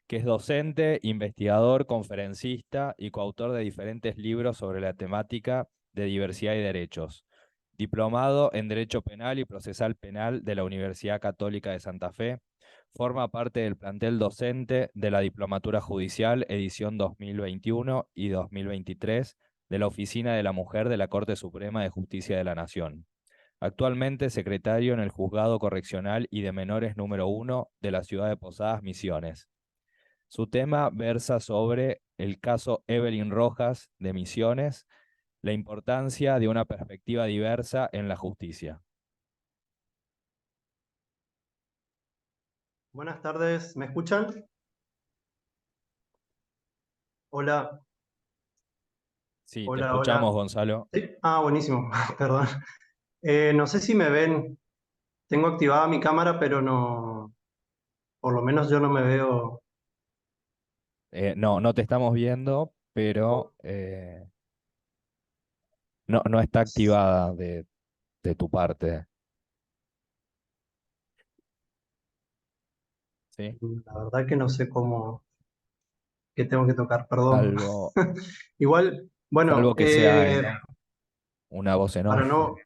que es docente, investigador, conferencista y coautor de diferentes libros sobre la temática de diversidad y derechos. Diplomado en Derecho Penal y Procesal Penal de la Universidad Católica de Santa Fe, forma parte del plantel docente de la Diplomatura Judicial edición 2021 y 2023 de la Oficina de la Mujer de la Corte Suprema de Justicia de la Nación. Actualmente secretario en el Juzgado Correccional y de Menores número 1 de la ciudad de Posadas Misiones. Su tema versa sobre el caso Evelyn Rojas de Misiones, la importancia de una perspectiva diversa en la justicia. Buenas tardes, ¿me escuchan? Hola, Sí, te hola, escuchamos, hola. Gonzalo. ¿Sí? Ah, buenísimo, perdón. No sé si me ven, tengo activada mi cámara, pero no, por lo menos yo no me veo. No, no te estamos viendo, pero no está activada de tu parte. ¿Sí? La verdad que no sé cómo, qué tengo que tocar, perdón. Salvo, Igual, bueno, salvo que sea en una voz en para off.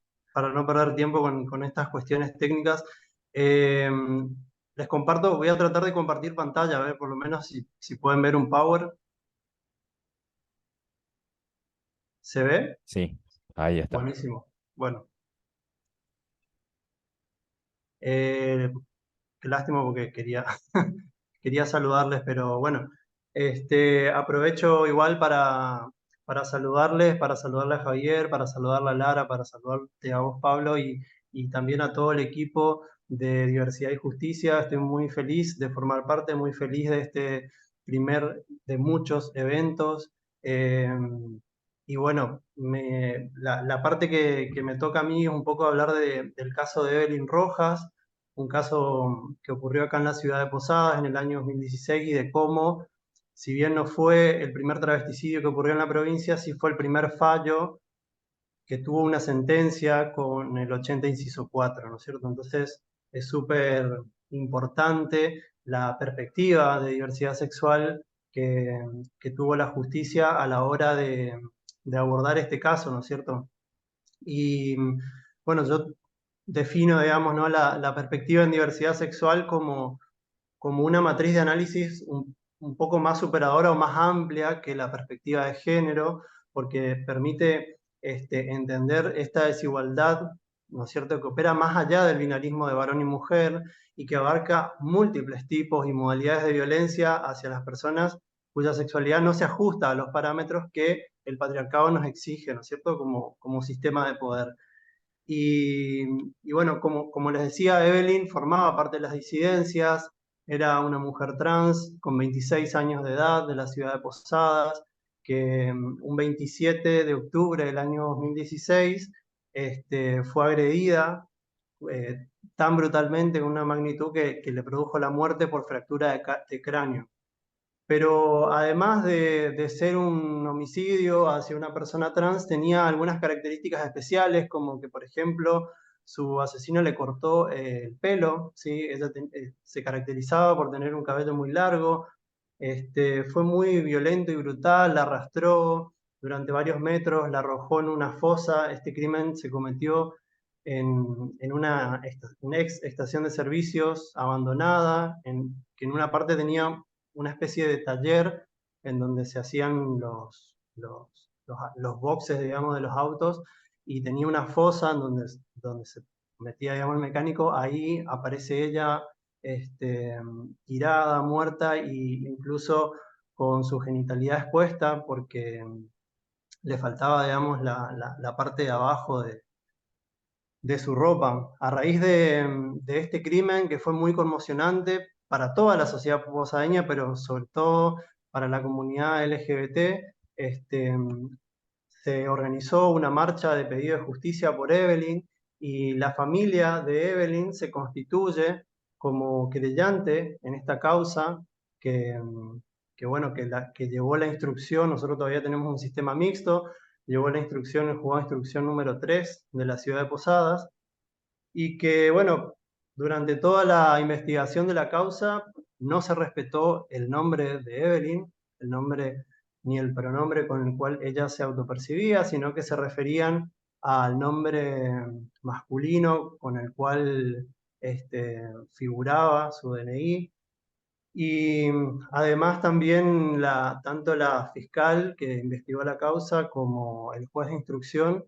no perder tiempo con estas cuestiones técnicas, eh, les comparto, voy a tratar de compartir pantalla, a ver por lo menos si pueden ver un power. ¿Se ve? Sí, ahí está. Buenísimo. Bueno, qué lástima porque quería, quería saludarles, pero bueno, aprovecho igual para saludarles, para saludarle a Javier, para saludarle a Lara, para saludarte a vos, Pablo, y también a todo el equipo de Diversidad y Justicia. Estoy muy feliz de formar parte, muy feliz de este primer de muchos eventos. Eh, y bueno, la parte que me toca a mí es un poco hablar del caso de Evelyn Rojas, un caso que ocurrió acá en la ciudad de Posadas en el año 2016 y de cómo, si bien no fue el primer travesticidio que ocurrió en la provincia, sí fue el primer fallo que tuvo una sentencia con el 80 inciso 4, ¿no es cierto? Entonces es súper importante la perspectiva de diversidad sexual que tuvo la justicia a la hora de abordar este caso, ¿no es cierto? Y bueno, yo defino, digamos, ¿no? la perspectiva en diversidad sexual como una matriz de análisis un poco más superadora o más amplia que la perspectiva de género, porque permite entender esta desigualdad, ¿no es cierto?, que opera más allá del binarismo de varón y mujer y que abarca múltiples tipos y modalidades de violencia hacia las personas cuya sexualidad no se ajusta a los parámetros que el patriarcado nos exige, ¿no es cierto?, como sistema de poder. Y bueno, como les decía, Evelyn formaba parte de las disidencias, Era una mujer trans con 26 años de edad de la ciudad de Posadas, que un 27 de octubre del año 2016 fue agredida tan brutalmente, con una magnitud que le produjo la muerte por fractura de cráneo. Pero además de ser un homicidio hacia una persona trans, tenía algunas características especiales, como que, por ejemplo, su asesino le cortó el pelo, ¿sí? Ella se caracterizaba por tener un cabello muy largo, fue muy violento y brutal, la arrastró durante varios metros, la arrojó en una fosa. Este crimen se cometió en una ex estación de servicios abandonada, que en una parte tenía una especie de taller en donde se hacían los boxes, digamos, de los autos, y tenía una fosa en donde se metía, digamos, el mecánico. Ahí aparece ella tirada, muerta, e incluso con su genitalidad expuesta, porque le faltaba, digamos, la parte de abajo de su ropa. A raíz de este crimen, que fue muy conmocionante para toda la sociedad posadeña, pero sobre todo para la comunidad LGBT, se organizó una marcha de pedido de justicia por Evelyn, y la familia de Evelyn se constituye como querellante en esta causa que, bueno, que llevó la instrucción. Nosotros todavía tenemos un sistema mixto, llevó la instrucción el juzgado de instrucción número 3 de la ciudad de Posadas, y que, bueno, durante toda la investigación de la causa no se respetó el nombre de Evelyn, el nombre ni el pronombre con el cual ella se autopercibía, sino que se referían al nombre masculino con el cual figuraba su DNI. Y además también tanto la fiscal que investigó la causa como el juez de instrucción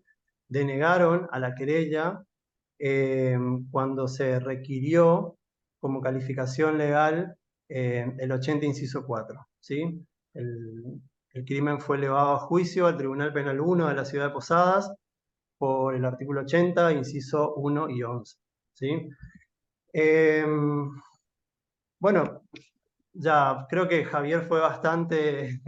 denegaron a la querella cuando se requirió como calificación legal el 80 inciso 4, ¿sí? El crimen fue elevado a juicio al Tribunal Penal 1 de la ciudad de Posadas por el artículo 80, inciso 1 y 11, ¿sí? Bueno, ya creo que Javier fue bastante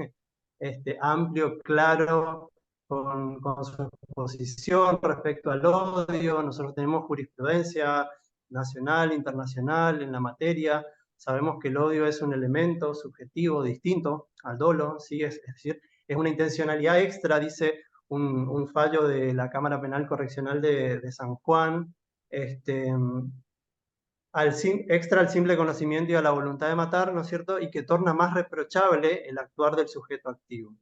amplio, claro, con su exposición respecto al odio. Nosotros tenemos jurisprudencia nacional, internacional en la materia. Sabemos que el odio es un elemento subjetivo distinto al dolo, ¿sí? Es decir, es una intencionalidad extra, dice un fallo de la Cámara Penal Correccional de San Juan, extra al simple conocimiento y a la voluntad de matar, ¿no es cierto?, y que torna más reprochable el actuar del sujeto activo.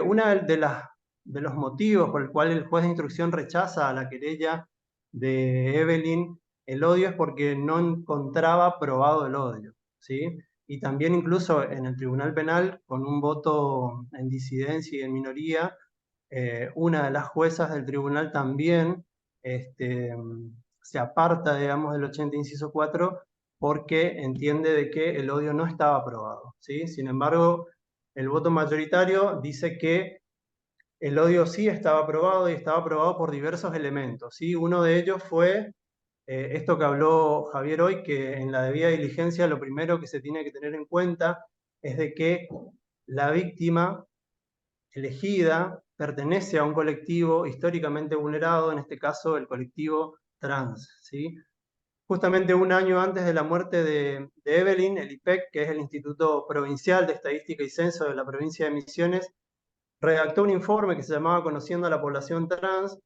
Una de los motivos por el cual el juez de instrucción rechaza a la querella de Evelyn el odio es porque no encontraba probado el odio, ¿sí? Y también incluso en el Tribunal Penal, con un voto en disidencia y en minoría, una de las juezas del tribunal también se aparta, digamos, del 80 inciso 4, porque entiende de que el odio no estaba probado, ¿sí? Sin embargo, el voto mayoritario dice que el odio sí estaba probado, y estaba probado por diversos elementos, ¿sí? Uno de ellos fue esto que habló Javier hoy, que en la debida diligencia lo primero que se tiene que tener en cuenta es de que la víctima elegida pertenece a un colectivo históricamente vulnerado, en este caso el colectivo trans, ¿sí? Justamente un año antes de la muerte de Evelyn, el IPEC, que es el Instituto Provincial de Estadística y Censo de la provincia de Misiones, redactó un informe que se llamaba Conociendo a la población trans,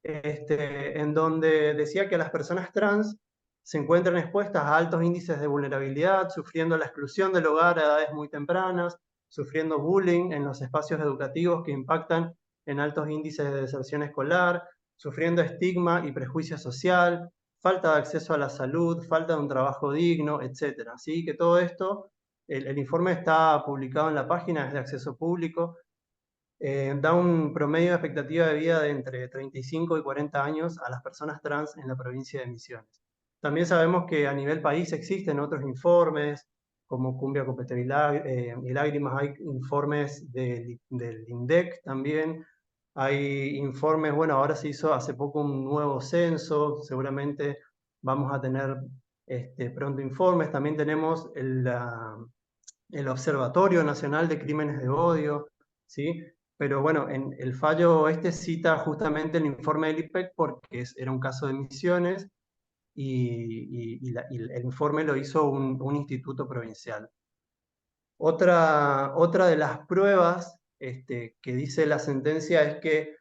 en donde decía que las personas trans se encuentran expuestas a altos índices de vulnerabilidad, sufriendo la exclusión del hogar a edades muy tempranas, sufriendo bullying en los espacios educativos que impactan en altos índices de deserción escolar, sufriendo estigma y prejuicio social, falta de acceso a la salud, falta de un trabajo digno, etc. Así que todo esto, el informe está publicado en la página, es de acceso público. Da un promedio de expectativa de vida de entre 35 y 40 años a las personas trans en la provincia de Misiones. También sabemos que a nivel país existen otros informes, como Cumbia, Copete y Lágrimas, hay informes del INDEC también, hay informes, bueno, ahora se hizo hace poco un nuevo censo, seguramente vamos a tener Pronto Informes, también tenemos el Observatorio Nacional de Crímenes de Odio, ¿sí? Pero bueno, en el fallo cita justamente el informe del IPEC porque era un caso de Misiones y el informe lo hizo un instituto provincial. Otra de las pruebas que dice la sentencia es que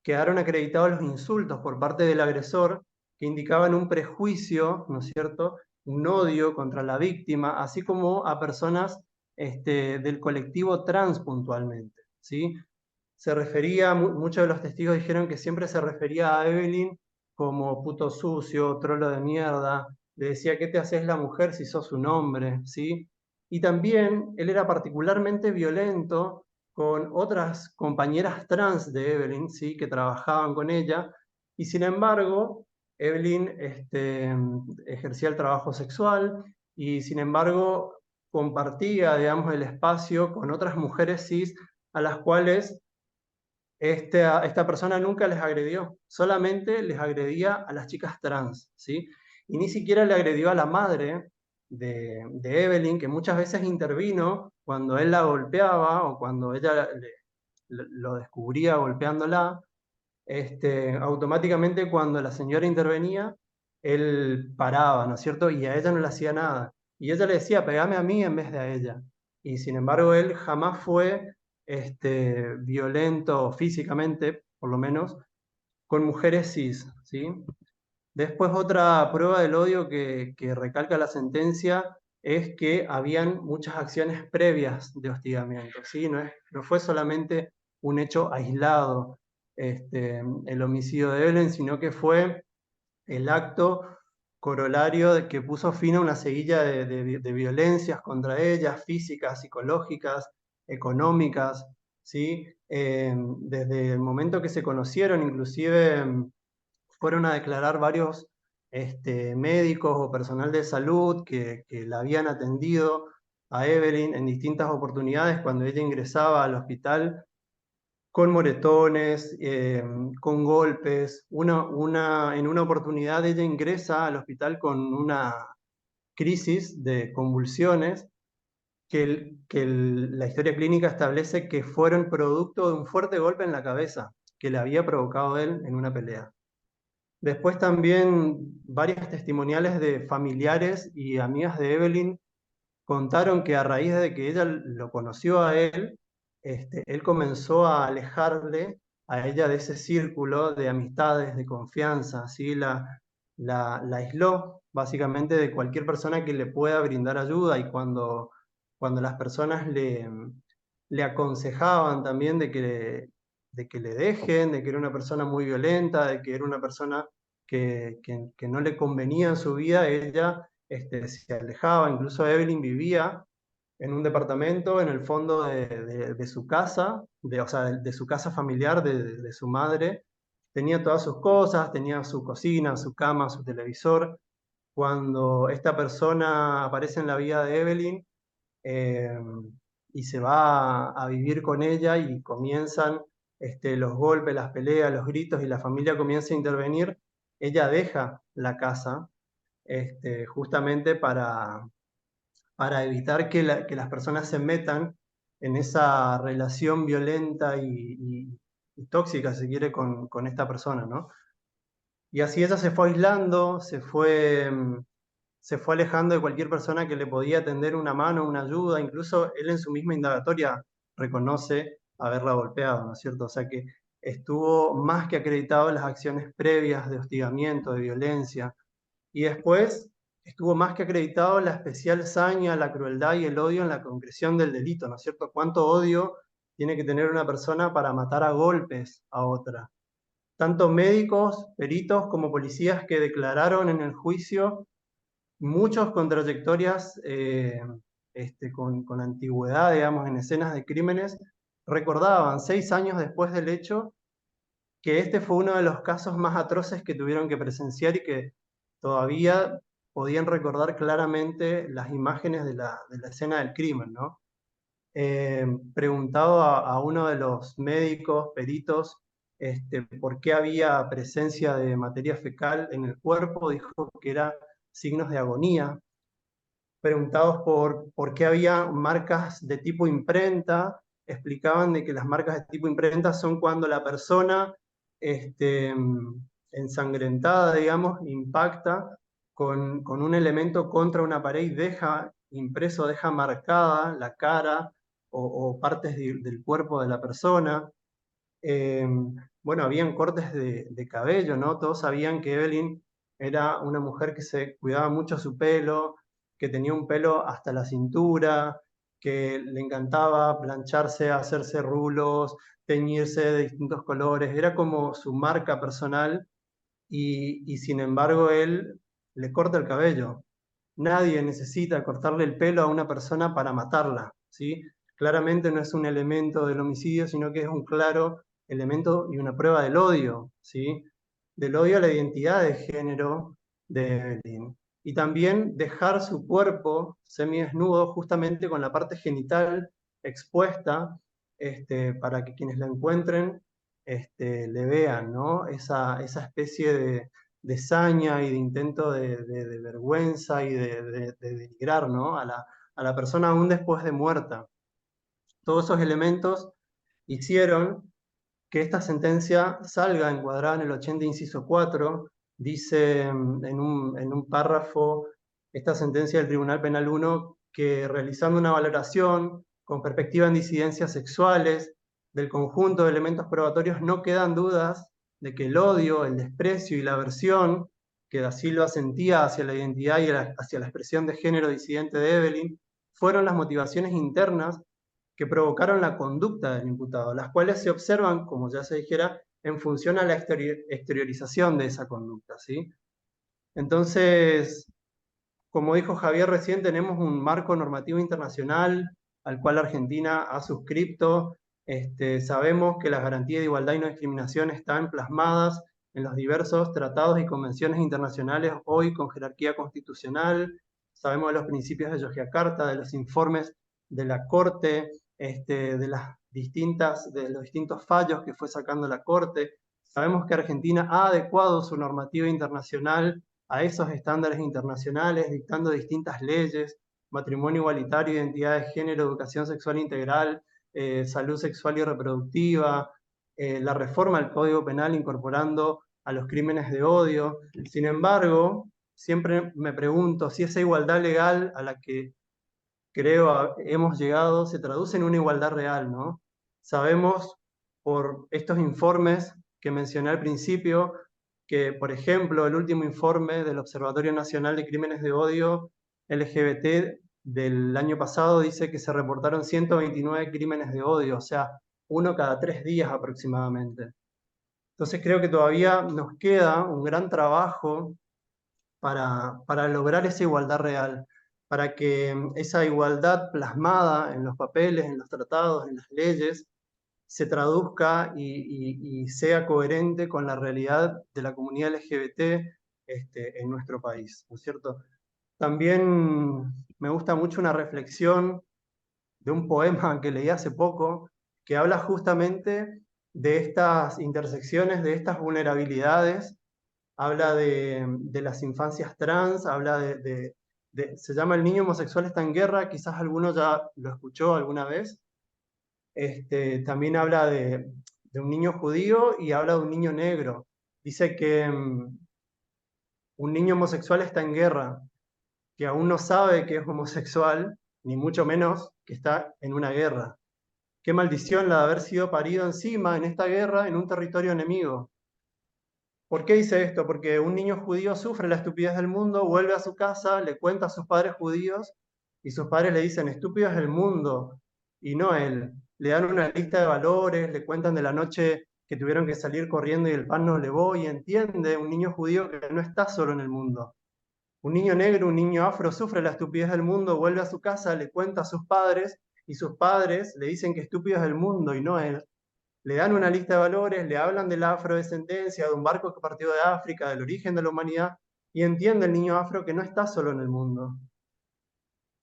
quedaron acreditados los insultos por parte del agresor que indicaban un prejuicio, ¿no es cierto?, un odio contra la víctima, así como a personas del colectivo trans puntualmente, ¿sí? Se refería, muchos de los testigos dijeron que siempre se refería a Evelyn como puto sucio, trolo de mierda, le decía, ¿qué te haces la mujer si sos un hombre? ¿Sí? Y también él era particularmente violento con otras compañeras trans de Evelyn, ¿sí? Que trabajaban con ella, y sin embargo, Evelyn ejercía el trabajo sexual y sin embargo compartía, digamos, el espacio con otras mujeres cis a las cuales esta persona nunca les agredió, solamente les agredía a las chicas trans, ¿sí? Y ni siquiera le agredió a la madre de Evelyn, que muchas veces intervino cuando él la golpeaba o cuando ella lo descubría golpeándola. Automáticamente cuando la señora intervenía, él paraba, ¿no es cierto? Y a ella no le hacía nada. Y ella le decía, pegame a mí en vez de a ella. Y sin embargo, él jamás fue violento físicamente, por lo menos, con mujeres cis, ¿sí? Después otra prueba del odio que recalca la sentencia es que habían muchas acciones previas de hostigamiento, ¿sí? No fue solamente un hecho aislado, el homicidio de Evelyn, sino que fue el acto corolario que puso fin a una seguilla de violencias contra ellas, físicas, psicológicas, económicas, ¿sí? Desde el momento que se conocieron, inclusive fueron a declarar varios médicos o personal de salud que la habían atendido a Evelyn en distintas oportunidades cuando ella ingresaba al hospital con moretones, con golpes. En una oportunidad ella ingresa al hospital con una crisis de convulsiones la historia clínica establece que fueron producto de un fuerte golpe en la cabeza que le había provocado él en una pelea. Después también varias testimoniales de familiares y amigas de Evelyn contaron que a raíz de que ella lo conoció a él, él comenzó a alejarle a ella de ese círculo de amistades, de confianza, ¿sí? La aisló básicamente de cualquier persona que le pueda brindar ayuda y cuando las personas le aconsejaban también de que le dejen, de que era una persona muy violenta, de que era una persona que no le convenía en su vida, ella se alejaba. Incluso Evelyn vivía en un departamento en el fondo de su casa, o sea, de su casa familiar, de su madre. Tenía todas sus cosas, tenía su cocina, su cama, su televisor. Cuando esta persona aparece en la vida de Evelyn, eh, y se va a vivir con ella y comienzan los golpes, las peleas, los gritos y la familia comienza a intervenir, ella deja la casa justamente para evitar que las personas se metan en esa relación violenta y tóxica, si quiere, con esta persona, ¿no? Y así ella se fue aislando, se fue alejando de cualquier persona que le podía tender una mano, una ayuda. Incluso él en su misma indagatoria reconoce haberla golpeado, ¿no es cierto? O sea que estuvo más que acreditado en las acciones previas de hostigamiento, de violencia, y después estuvo más que acreditado la especial saña, la crueldad y el odio en la concreción del delito, ¿no es cierto? ¿Cuánto odio tiene que tener una persona para matar a golpes a otra? Tanto médicos, peritos como policías que declararon en el juicio, muchos con trayectorias con antigüedad, digamos, en escenas de crímenes, recordaban 6 años después del hecho que este fue uno de los casos más atroces que tuvieron que presenciar y que todavía podían recordar claramente las imágenes de la escena del crimen, ¿no? Preguntado a uno de los médicos, peritos, por qué había presencia de materia fecal en el cuerpo, dijo que era signos de agonía. Preguntados por qué había marcas de tipo imprenta, explicaban de que las marcas de tipo imprenta son cuando la persona ensangrentada, digamos, impacta con un elemento contra una pared y deja impreso, deja marcada la cara o partes del cuerpo de la persona. Bueno, habían cortes de cabello, ¿no? Todos sabían que Evelyn era una mujer que se cuidaba mucho su pelo, que tenía un pelo hasta la cintura, que le encantaba plancharse, hacerse rulos, teñirse de distintos colores, era como su marca personal y sin embargo él le corta el cabello. Nadie necesita cortarle el pelo a una persona para matarla, ¿sí? Claramente no es un elemento del homicidio, sino que es un claro elemento y una prueba del odio, ¿sí? Del odio a la identidad de género de Evelyn. Y también dejar su cuerpo semidesnudo justamente con la parte genital expuesta, para que quienes la encuentren le vean, ¿no? Esa especie de saña y de intento de vergüenza y de denigrar, ¿no? a la persona aún después de muerta. Todos esos elementos hicieron que esta sentencia salga encuadrada en el 80 inciso 4, dice en un párrafo esta sentencia del Tribunal Penal 1 que realizando una valoración con perspectiva en disidencias sexuales del conjunto de elementos probatorios no quedan dudas de que el odio, el desprecio y la aversión que Da Silva sentía hacia la identidad y hacia la expresión de género disidente de Evelyn fueron las motivaciones internas que provocaron la conducta del imputado, las cuales se observan, como ya se dijera, en función a la exteriorización de esa conducta, ¿sí? Entonces, como dijo Javier recién, tenemos un marco normativo internacional al cual Argentina ha suscrito. Sabemos que las garantías de igualdad y no discriminación están plasmadas en los diversos tratados y convenciones internacionales hoy con jerarquía constitucional. Sabemos de los principios de Yogyakarta, de los informes de la Corte, de los distintos fallos que fue sacando la Corte. Sabemos que Argentina ha adecuado su normativa internacional a esos estándares internacionales, dictando distintas leyes, matrimonio igualitario, identidad de género, educación sexual integral, salud sexual y reproductiva, la reforma al Código Penal incorporando a los crímenes de odio. Sin embargo, siempre me pregunto si esa igualdad legal a la que creo hemos llegado se traduce en una igualdad real, ¿no? Sabemos por estos informes que mencioné al principio que, por ejemplo, el último informe del Observatorio Nacional de Crímenes de Odio LGBT del año pasado dice que se reportaron 129 crímenes de odio, o sea, uno cada 3 días aproximadamente. Entonces creo que todavía nos queda un gran trabajo para lograr esa igualdad real, para que esa igualdad plasmada en los papeles, en los tratados, en las leyes, se traduzca y sea coherente con la realidad de la comunidad LGBT en nuestro país, ¿no es cierto? También me gusta mucho una reflexión de un poema que leí hace poco, que habla justamente de estas intersecciones, de estas vulnerabilidades, habla de las infancias trans, habla se llama El niño homosexual está en guerra, quizás alguno ya lo escuchó alguna vez. También habla de un niño judío y habla de un niño negro. Dice que un niño homosexual está en guerra, que aún no sabe que es homosexual, ni mucho menos que está en una guerra. Qué maldición la de haber sido parido encima en esta guerra en un territorio enemigo. ¿Por qué dice esto? Porque un niño judío sufre la estupidez del mundo, vuelve a su casa, le cuenta a sus padres judíos y sus padres le dicen, estúpido es el mundo y no él. Le dan una lista de valores, le cuentan de la noche que tuvieron que salir corriendo y el pan no levó y entiende un niño judío que no está solo en el mundo. Un niño negro, un niño afro sufre la estupidez del mundo, vuelve a su casa, le cuenta a sus padres y sus padres le dicen que estúpido es el mundo y no él. Le dan una lista de valores, le hablan de la afrodescendencia, de un barco que partió de África, del origen de la humanidad, y entiende el niño afro que no está solo en el mundo.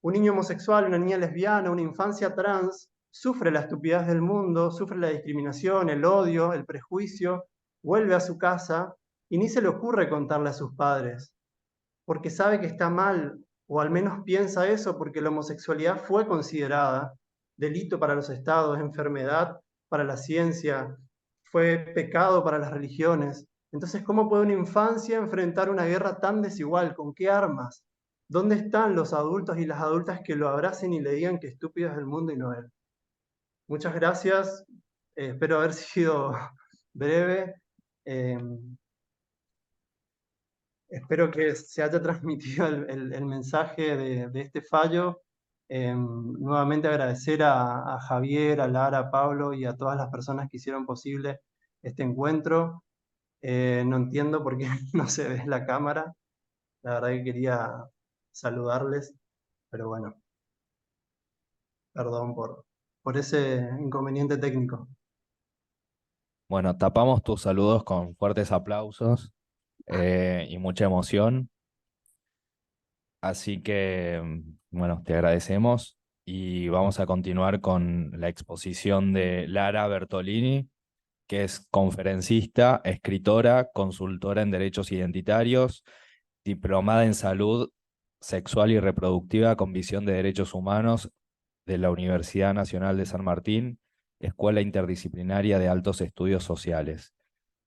Un niño homosexual, una niña lesbiana, una infancia trans, sufre la estupidez del mundo, sufre la discriminación, el odio, el prejuicio, vuelve a su casa y ni se le ocurre contarle a sus padres. porque sabe que está mal, o al menos piensa eso, porque la homosexualidad fue considerada delito para los estados, enfermedad para la ciencia, fue pecado para las religiones. Entonces, ¿cómo puede una infancia enfrentar una guerra tan desigual? ¿Con qué armas? ¿Dónde están los adultos y las adultas que lo abracen y le digan que estúpido es el mundo y no él? Muchas gracias. Espero haber sido breve. Eh, Espero que se haya transmitido el mensaje de este fallo. Nuevamente agradecer a Javier, a Lara, a Pablo y a todas las personas que hicieron posible este encuentro. No entiendo por qué no se ve la cámara. La verdad que quería saludarles, pero bueno, perdón por ese inconveniente técnico. Bueno, tapamos tus saludos con fuertes aplausos y mucha emoción. Así que, bueno, te agradecemos y vamos a continuar con la exposición de Lara Bertolini, que es conferencista, escritora, consultora en derechos identitarios, diplomada en salud sexual y reproductiva con visión de derechos humanos de la Universidad Nacional de San Martín, Escuela Interdisciplinaria de Altos Estudios Sociales,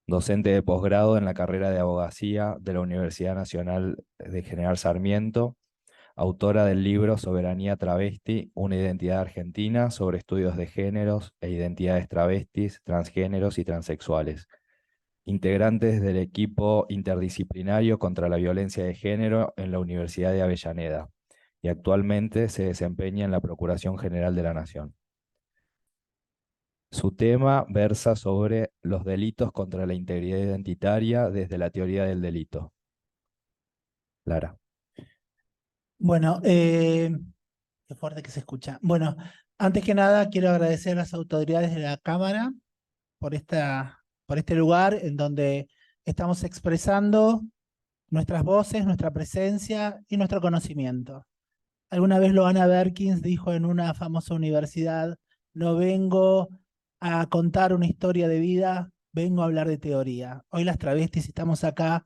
docente de posgrado en la carrera de abogacía de la Universidad Nacional de General Sarmiento, autora del libro Soberanía Travesti, una identidad argentina sobre estudios de géneros e identidades travestis, transgéneros y transexuales. Integrantes del equipo interdisciplinario contra la violencia de género en la Universidad de Avellaneda y actualmente se desempeña en la Procuración General de la Nación. Su tema versa sobre los delitos contra la integridad identitaria desde la teoría del delito. Lara. Bueno, qué fuerte que se escucha. Bueno, antes que nada quiero agradecer a las autoridades de la Cámara por este lugar en donde estamos expresando nuestras voces, nuestra presencia y nuestro conocimiento. Alguna vez Loana Berkins dijo en una famosa universidad: no vengo a contar una historia de vida, vengo a hablar de teoría. Hoy las travestis estamos acá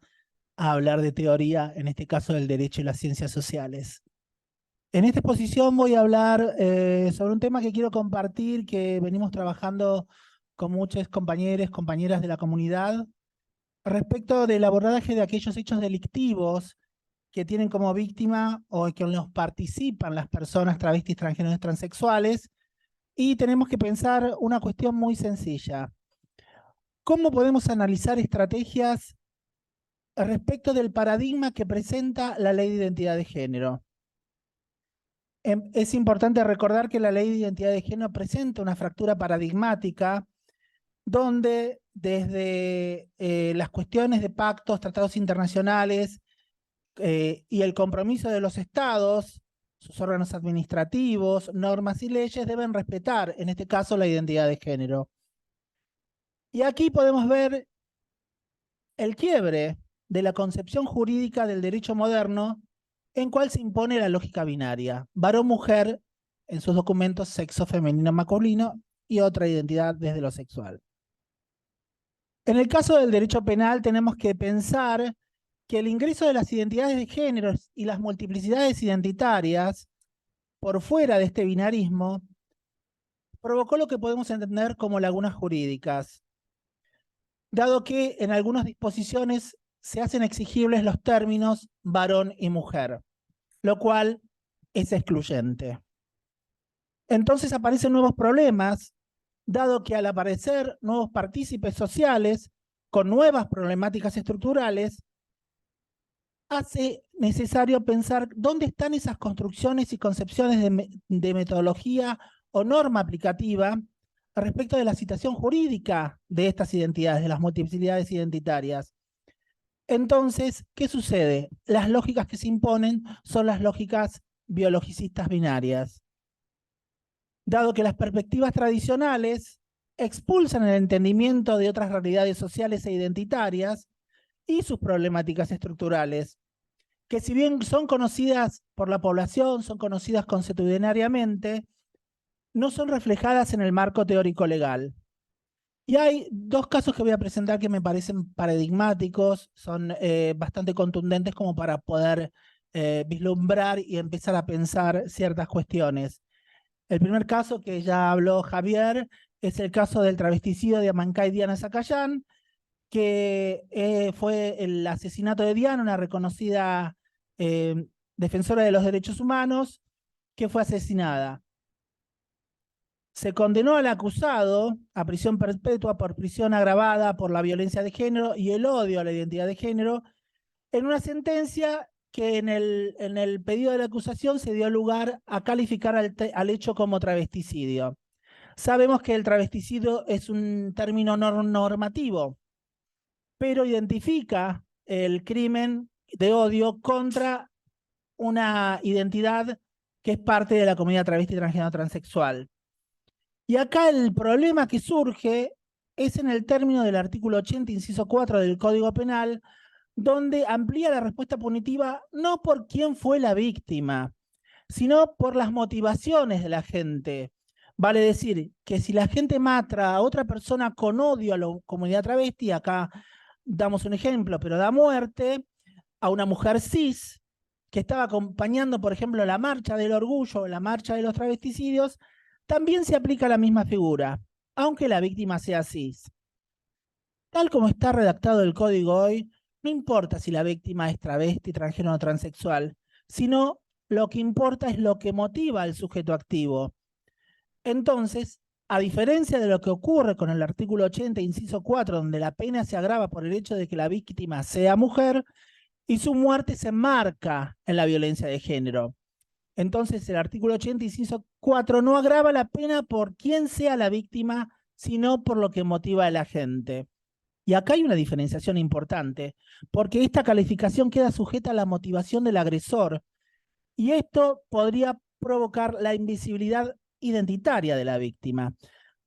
a hablar de teoría, en este caso del derecho y las ciencias sociales. En esta exposición voy a hablar sobre un tema que quiero compartir, que venimos trabajando con muchos compañeros, compañeras de la comunidad, respecto del abordaje de aquellos hechos delictivos que tienen como víctima o que los participan las personas travestis, transgéneros, transexuales, y tenemos que pensar una cuestión muy sencilla. ¿Cómo podemos analizar estrategias respecto del paradigma que presenta la Ley de Identidad de Género? Es importante recordar que la Ley de Identidad de Género presenta una fractura paradigmática donde desde las cuestiones de pactos, tratados internacionales y el compromiso de los estados, sus órganos administrativos, normas y leyes deben respetar, en este caso, la identidad de género. Y aquí podemos ver el quiebre de la concepción jurídica del derecho moderno, en cual se impone la lógica binaria, varón-mujer, en sus documentos sexo femenino-masculino y otra identidad desde lo sexual. En el caso del derecho penal tenemos que pensar que el ingreso de las identidades de género y las multiplicidades identitarias por fuera de este binarismo provocó lo que podemos entender como lagunas jurídicas, dado que en algunas disposiciones se hacen exigibles los términos varón y mujer, lo cual es excluyente. Entonces aparecen nuevos problemas, dado que al aparecer nuevos partícipes sociales con nuevas problemáticas estructurales, hace necesario pensar dónde están esas construcciones y concepciones de metodología o norma aplicativa respecto de la situación jurídica de estas identidades, de las multiplicidades identitarias. Entonces, ¿qué sucede? Las lógicas que se imponen son las lógicas biologicistas binarias. Dado que las perspectivas tradicionales expulsan el entendimiento de otras realidades sociales e identitarias y sus problemáticas estructurales, que si bien son conocidas por la población, son conocidas consuetudinariamente, no son reflejadas en el marco teórico legal. Y hay dos casos que voy a presentar que me parecen paradigmáticos, son bastante contundentes como para poder vislumbrar y empezar a pensar ciertas cuestiones. El primer caso que ya habló Javier es el caso del travesticidio de Amancay Diana Zacayán, que fue el asesinato de Diana, una reconocida defensora de los derechos humanos, que fue asesinada. Se condenó al acusado a prisión perpetua por prisión agravada por la violencia de género y el odio a la identidad de género, en una sentencia que en el pedido de la acusación se dio lugar a calificar al hecho como travesticidio. Sabemos que el travesticidio es un término normativo, pero identifica el crimen de odio contra una identidad que es parte de la comunidad travesti, transgénero, transexual. Y acá el problema que surge es en el término del artículo 80, inciso 4 del Código Penal, donde amplía la respuesta punitiva no por quién fue la víctima, sino por las motivaciones de la gente. Vale decir que si la gente mata a otra persona con odio a la comunidad travesti, acá damos un ejemplo, pero da muerte a una mujer cis que estaba acompañando, por ejemplo, la marcha del orgullo o la marcha de los travesticidios, también se aplica la misma figura, aunque la víctima sea cis. Tal como está redactado el código hoy, no importa si la víctima es travesti, transgénero o transexual, sino lo que importa es lo que motiva al sujeto activo. Entonces, a diferencia de lo que ocurre con el artículo 80, inciso 4, donde la pena se agrava por el hecho de que la víctima sea mujer y su muerte se enmarca en la violencia de género. Entonces, el artículo 80, inciso 4, no agrava la pena por quién sea la víctima, sino por lo que motiva a la gente. Y acá hay una diferenciación importante, porque esta calificación queda sujeta a la motivación del agresor, y esto podría provocar la invisibilidad identitaria de la víctima.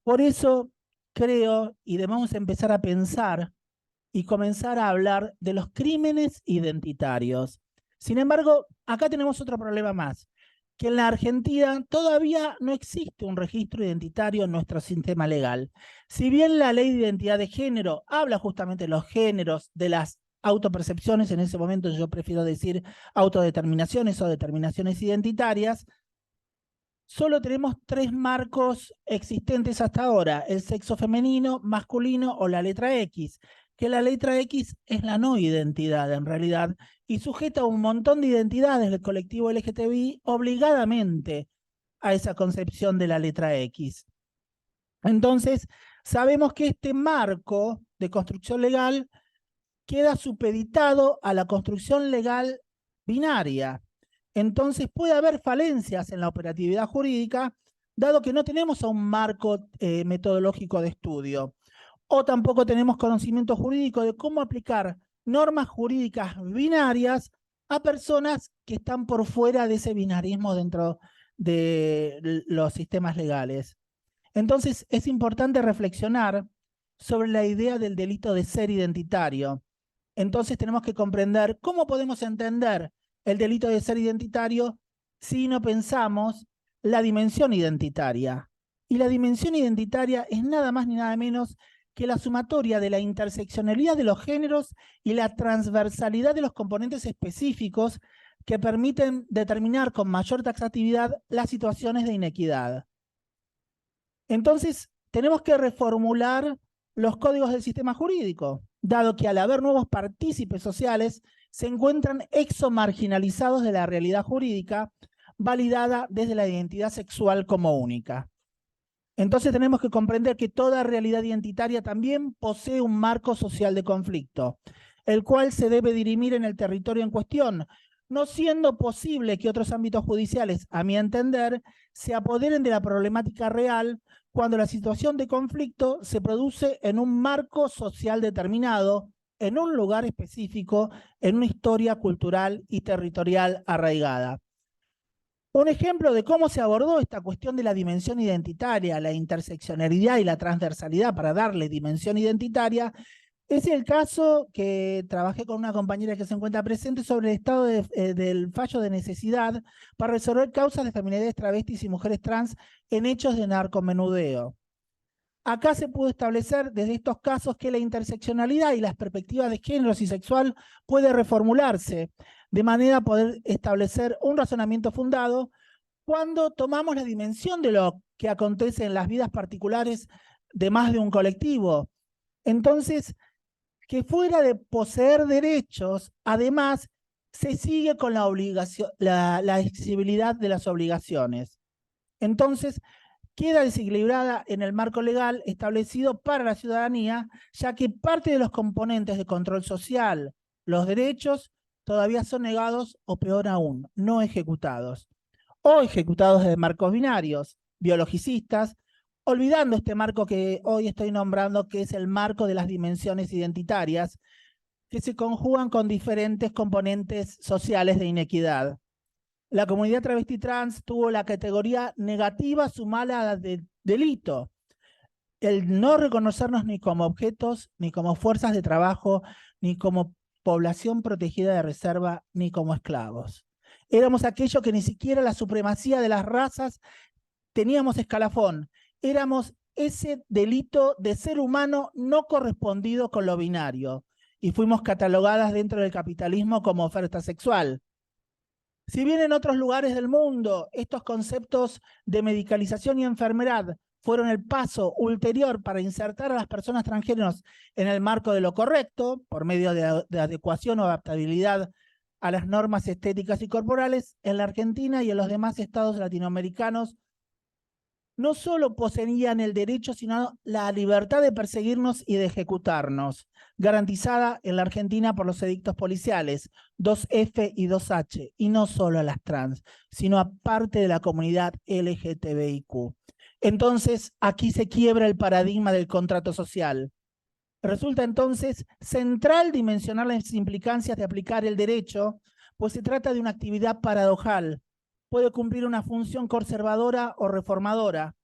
Por eso creo, y debemos empezar a pensar y comenzar a hablar de los crímenes identitarios. Sin embargo, acá tenemos otro problema más, que en la Argentina todavía no existe un registro identitario en nuestro sistema legal. Si bien la ley de identidad de género habla justamente de los géneros, de las autopercepciones, en ese momento yo prefiero decir autodeterminaciones o determinaciones identitarias, solo tenemos 3 marcos existentes hasta ahora: el sexo femenino, masculino o la letra X, que la letra X es la no identidad en realidad, y sujeta a un montón de identidades del colectivo LGTBI obligadamente a esa concepción de la letra X. Entonces, sabemos que este marco de construcción legal queda supeditado a la construcción legal binaria. Entonces puede haber falencias en la operatividad jurídica, dado que no tenemos un marco metodológico de estudio, o tampoco tenemos conocimiento jurídico de cómo aplicar normas jurídicas binarias a personas que están por fuera de ese binarismo dentro de los sistemas legales. Entonces es importante reflexionar sobre la idea del delito de ser identitario. Entonces tenemos que comprender cómo podemos entender el delito de ser identitario si no pensamos la dimensión identitaria. Y la dimensión identitaria es nada más ni nada menos que la sumatoria de la interseccionalidad de los géneros y la transversalidad de los componentes específicos que permiten determinar con mayor taxatividad las situaciones de inequidad. Entonces, tenemos que reformular los códigos del sistema jurídico, dado que al haber nuevos partícipes sociales, se encuentran exomarginalizados de la realidad jurídica, validada desde la identidad sexual como única. Entonces tenemos que comprender que toda realidad identitaria también posee un marco social de conflicto, el cual se debe dirimir en el territorio en cuestión, no siendo posible que otros ámbitos judiciales, a mi entender, se apoderen de la problemática real cuando la situación de conflicto se produce en un marco social determinado, en un lugar específico, en una historia cultural y territorial arraigada. Un ejemplo de cómo se abordó esta cuestión de la dimensión identitaria, la interseccionalidad y la transversalidad para darle dimensión identitaria, es el caso que trabajé con una compañera que se encuentra presente sobre el estado del fallo de necesidad para resolver causas de feminidades travestis y mujeres trans en hechos de narcomenudeo. Acá se pudo establecer desde estos casos que la interseccionalidad y las perspectivas de género y sexual puede reformularse de manera a poder establecer un razonamiento fundado cuando tomamos la dimensión de lo que acontece en las vidas particulares de más de un colectivo. Entonces, que fuera de poseer derechos, además, se sigue con la obligación, la exigibilidad de las obligaciones. Entonces, queda desequilibrada en el marco legal establecido para la ciudadanía, ya que parte de los componentes de control social, los derechos, todavía son negados o peor aún, no ejecutados. O ejecutados desde marcos binarios, biologicistas, olvidando este marco que hoy estoy nombrando, que es el marco de las dimensiones identitarias, que se conjugan con diferentes componentes sociales de inequidad. La comunidad travesti trans tuvo la categoría negativa sumada de delito. El no reconocernos ni como objetos, ni como fuerzas de trabajo, ni como población protegida de reserva, ni como esclavos. Éramos aquello que ni siquiera la supremacía de las razas teníamos escalafón. Éramos ese delito de ser humano no correspondido con lo binario. Y fuimos catalogadas dentro del capitalismo como oferta sexual. Si bien en otros lugares del mundo estos conceptos de medicalización y enfermedad fueron el paso ulterior para insertar a las personas transgéneros en el marco de lo correcto, por medio de adecuación o adaptabilidad a las normas estéticas y corporales, en la Argentina y en los demás estados latinoamericanos no solo poseían el derecho, sino la libertad de perseguirnos y de ejecutarnos, garantizada en la Argentina por los edictos policiales 2F y 2H, y no solo a las trans, sino a parte de la comunidad LGTBIQ. Entonces, aquí se quiebra el paradigma del contrato social. Resulta entonces central dimensionar las implicancias de aplicar el derecho, pues se trata de una actividad paradojal. Puede cumplir una función conservadora o reformadora.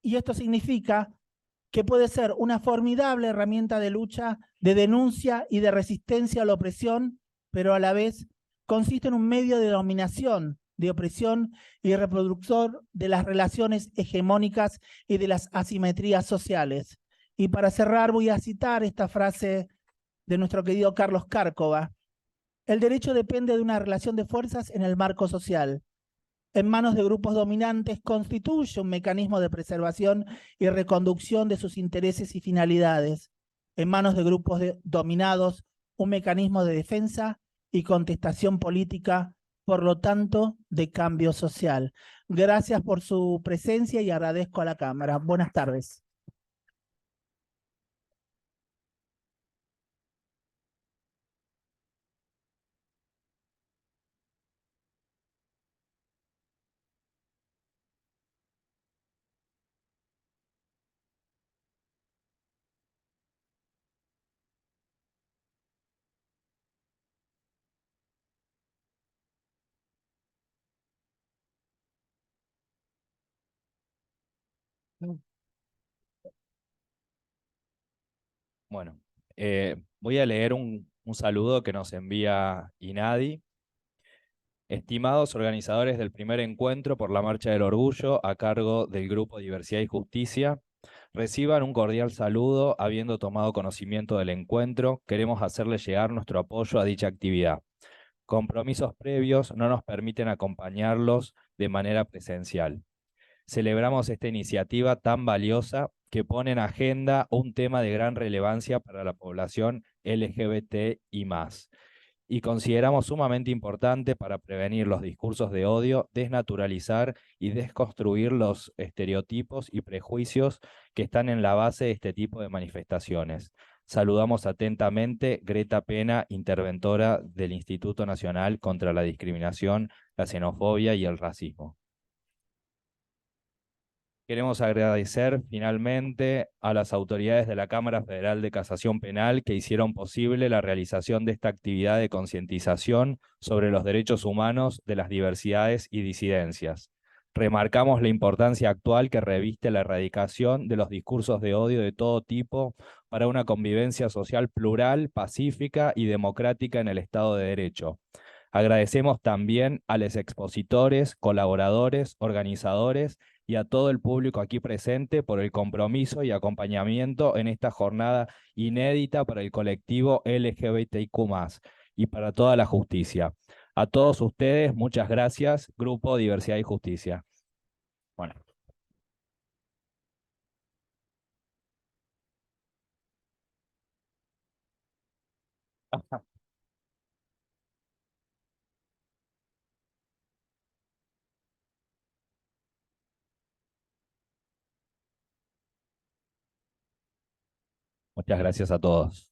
Y esto significa que puede ser una formidable herramienta de lucha, de denuncia y de resistencia a la opresión, pero a la vez consiste en un medio de dominación, de opresión y reproductor de las relaciones hegemónicas y de las asimetrías sociales. Y para cerrar voy a citar esta frase de nuestro querido Carlos Cárcova. El derecho depende de una relación de fuerzas en el marco social. En manos de grupos dominantes constituye un mecanismo de preservación y reconducción de sus intereses y finalidades. En manos de grupos dominados, un mecanismo de defensa y contestación política, por lo tanto, de cambio social. Gracias por su presencia y agradezco a la Cámara. Buenas tardes. Bueno, voy a leer un saludo que nos envía Inadi. Estimados organizadores del primer encuentro por la Marcha del Orgullo a cargo del Grupo Diversidad y Justicia, reciban un cordial saludo. Habiendo tomado conocimiento del encuentro, queremos hacerles llegar nuestro apoyo a dicha actividad. Compromisos previos no nos permiten acompañarlos de manera presencial. Celebramos esta iniciativa tan valiosa que pone en agenda un tema de gran relevancia para la población LGBT y más. Y consideramos sumamente importante para prevenir los discursos de odio, desnaturalizar y desconstruir los estereotipos y prejuicios que están en la base de este tipo de manifestaciones. Saludamos atentamente Greta Pena, interventora del Instituto Nacional contra la Discriminación, la Xenofobia y el Racismo. Queremos agradecer finalmente a las autoridades de la Cámara Federal de Casación Penal que hicieron posible la realización de esta actividad de concientización sobre los derechos humanos de las diversidades y disidencias. Remarcamos la importancia actual que reviste la erradicación de los discursos de odio de todo tipo para una convivencia social plural, pacífica y democrática en el Estado de Derecho. Agradecemos también a los expositores, colaboradores, organizadores y a todo el público aquí presente por el compromiso y acompañamiento en esta jornada inédita para el colectivo LGBTIQ+, y para toda la justicia. A todos ustedes, muchas gracias, Grupo Diversidad y Justicia. Bueno. Muchas gracias a todos.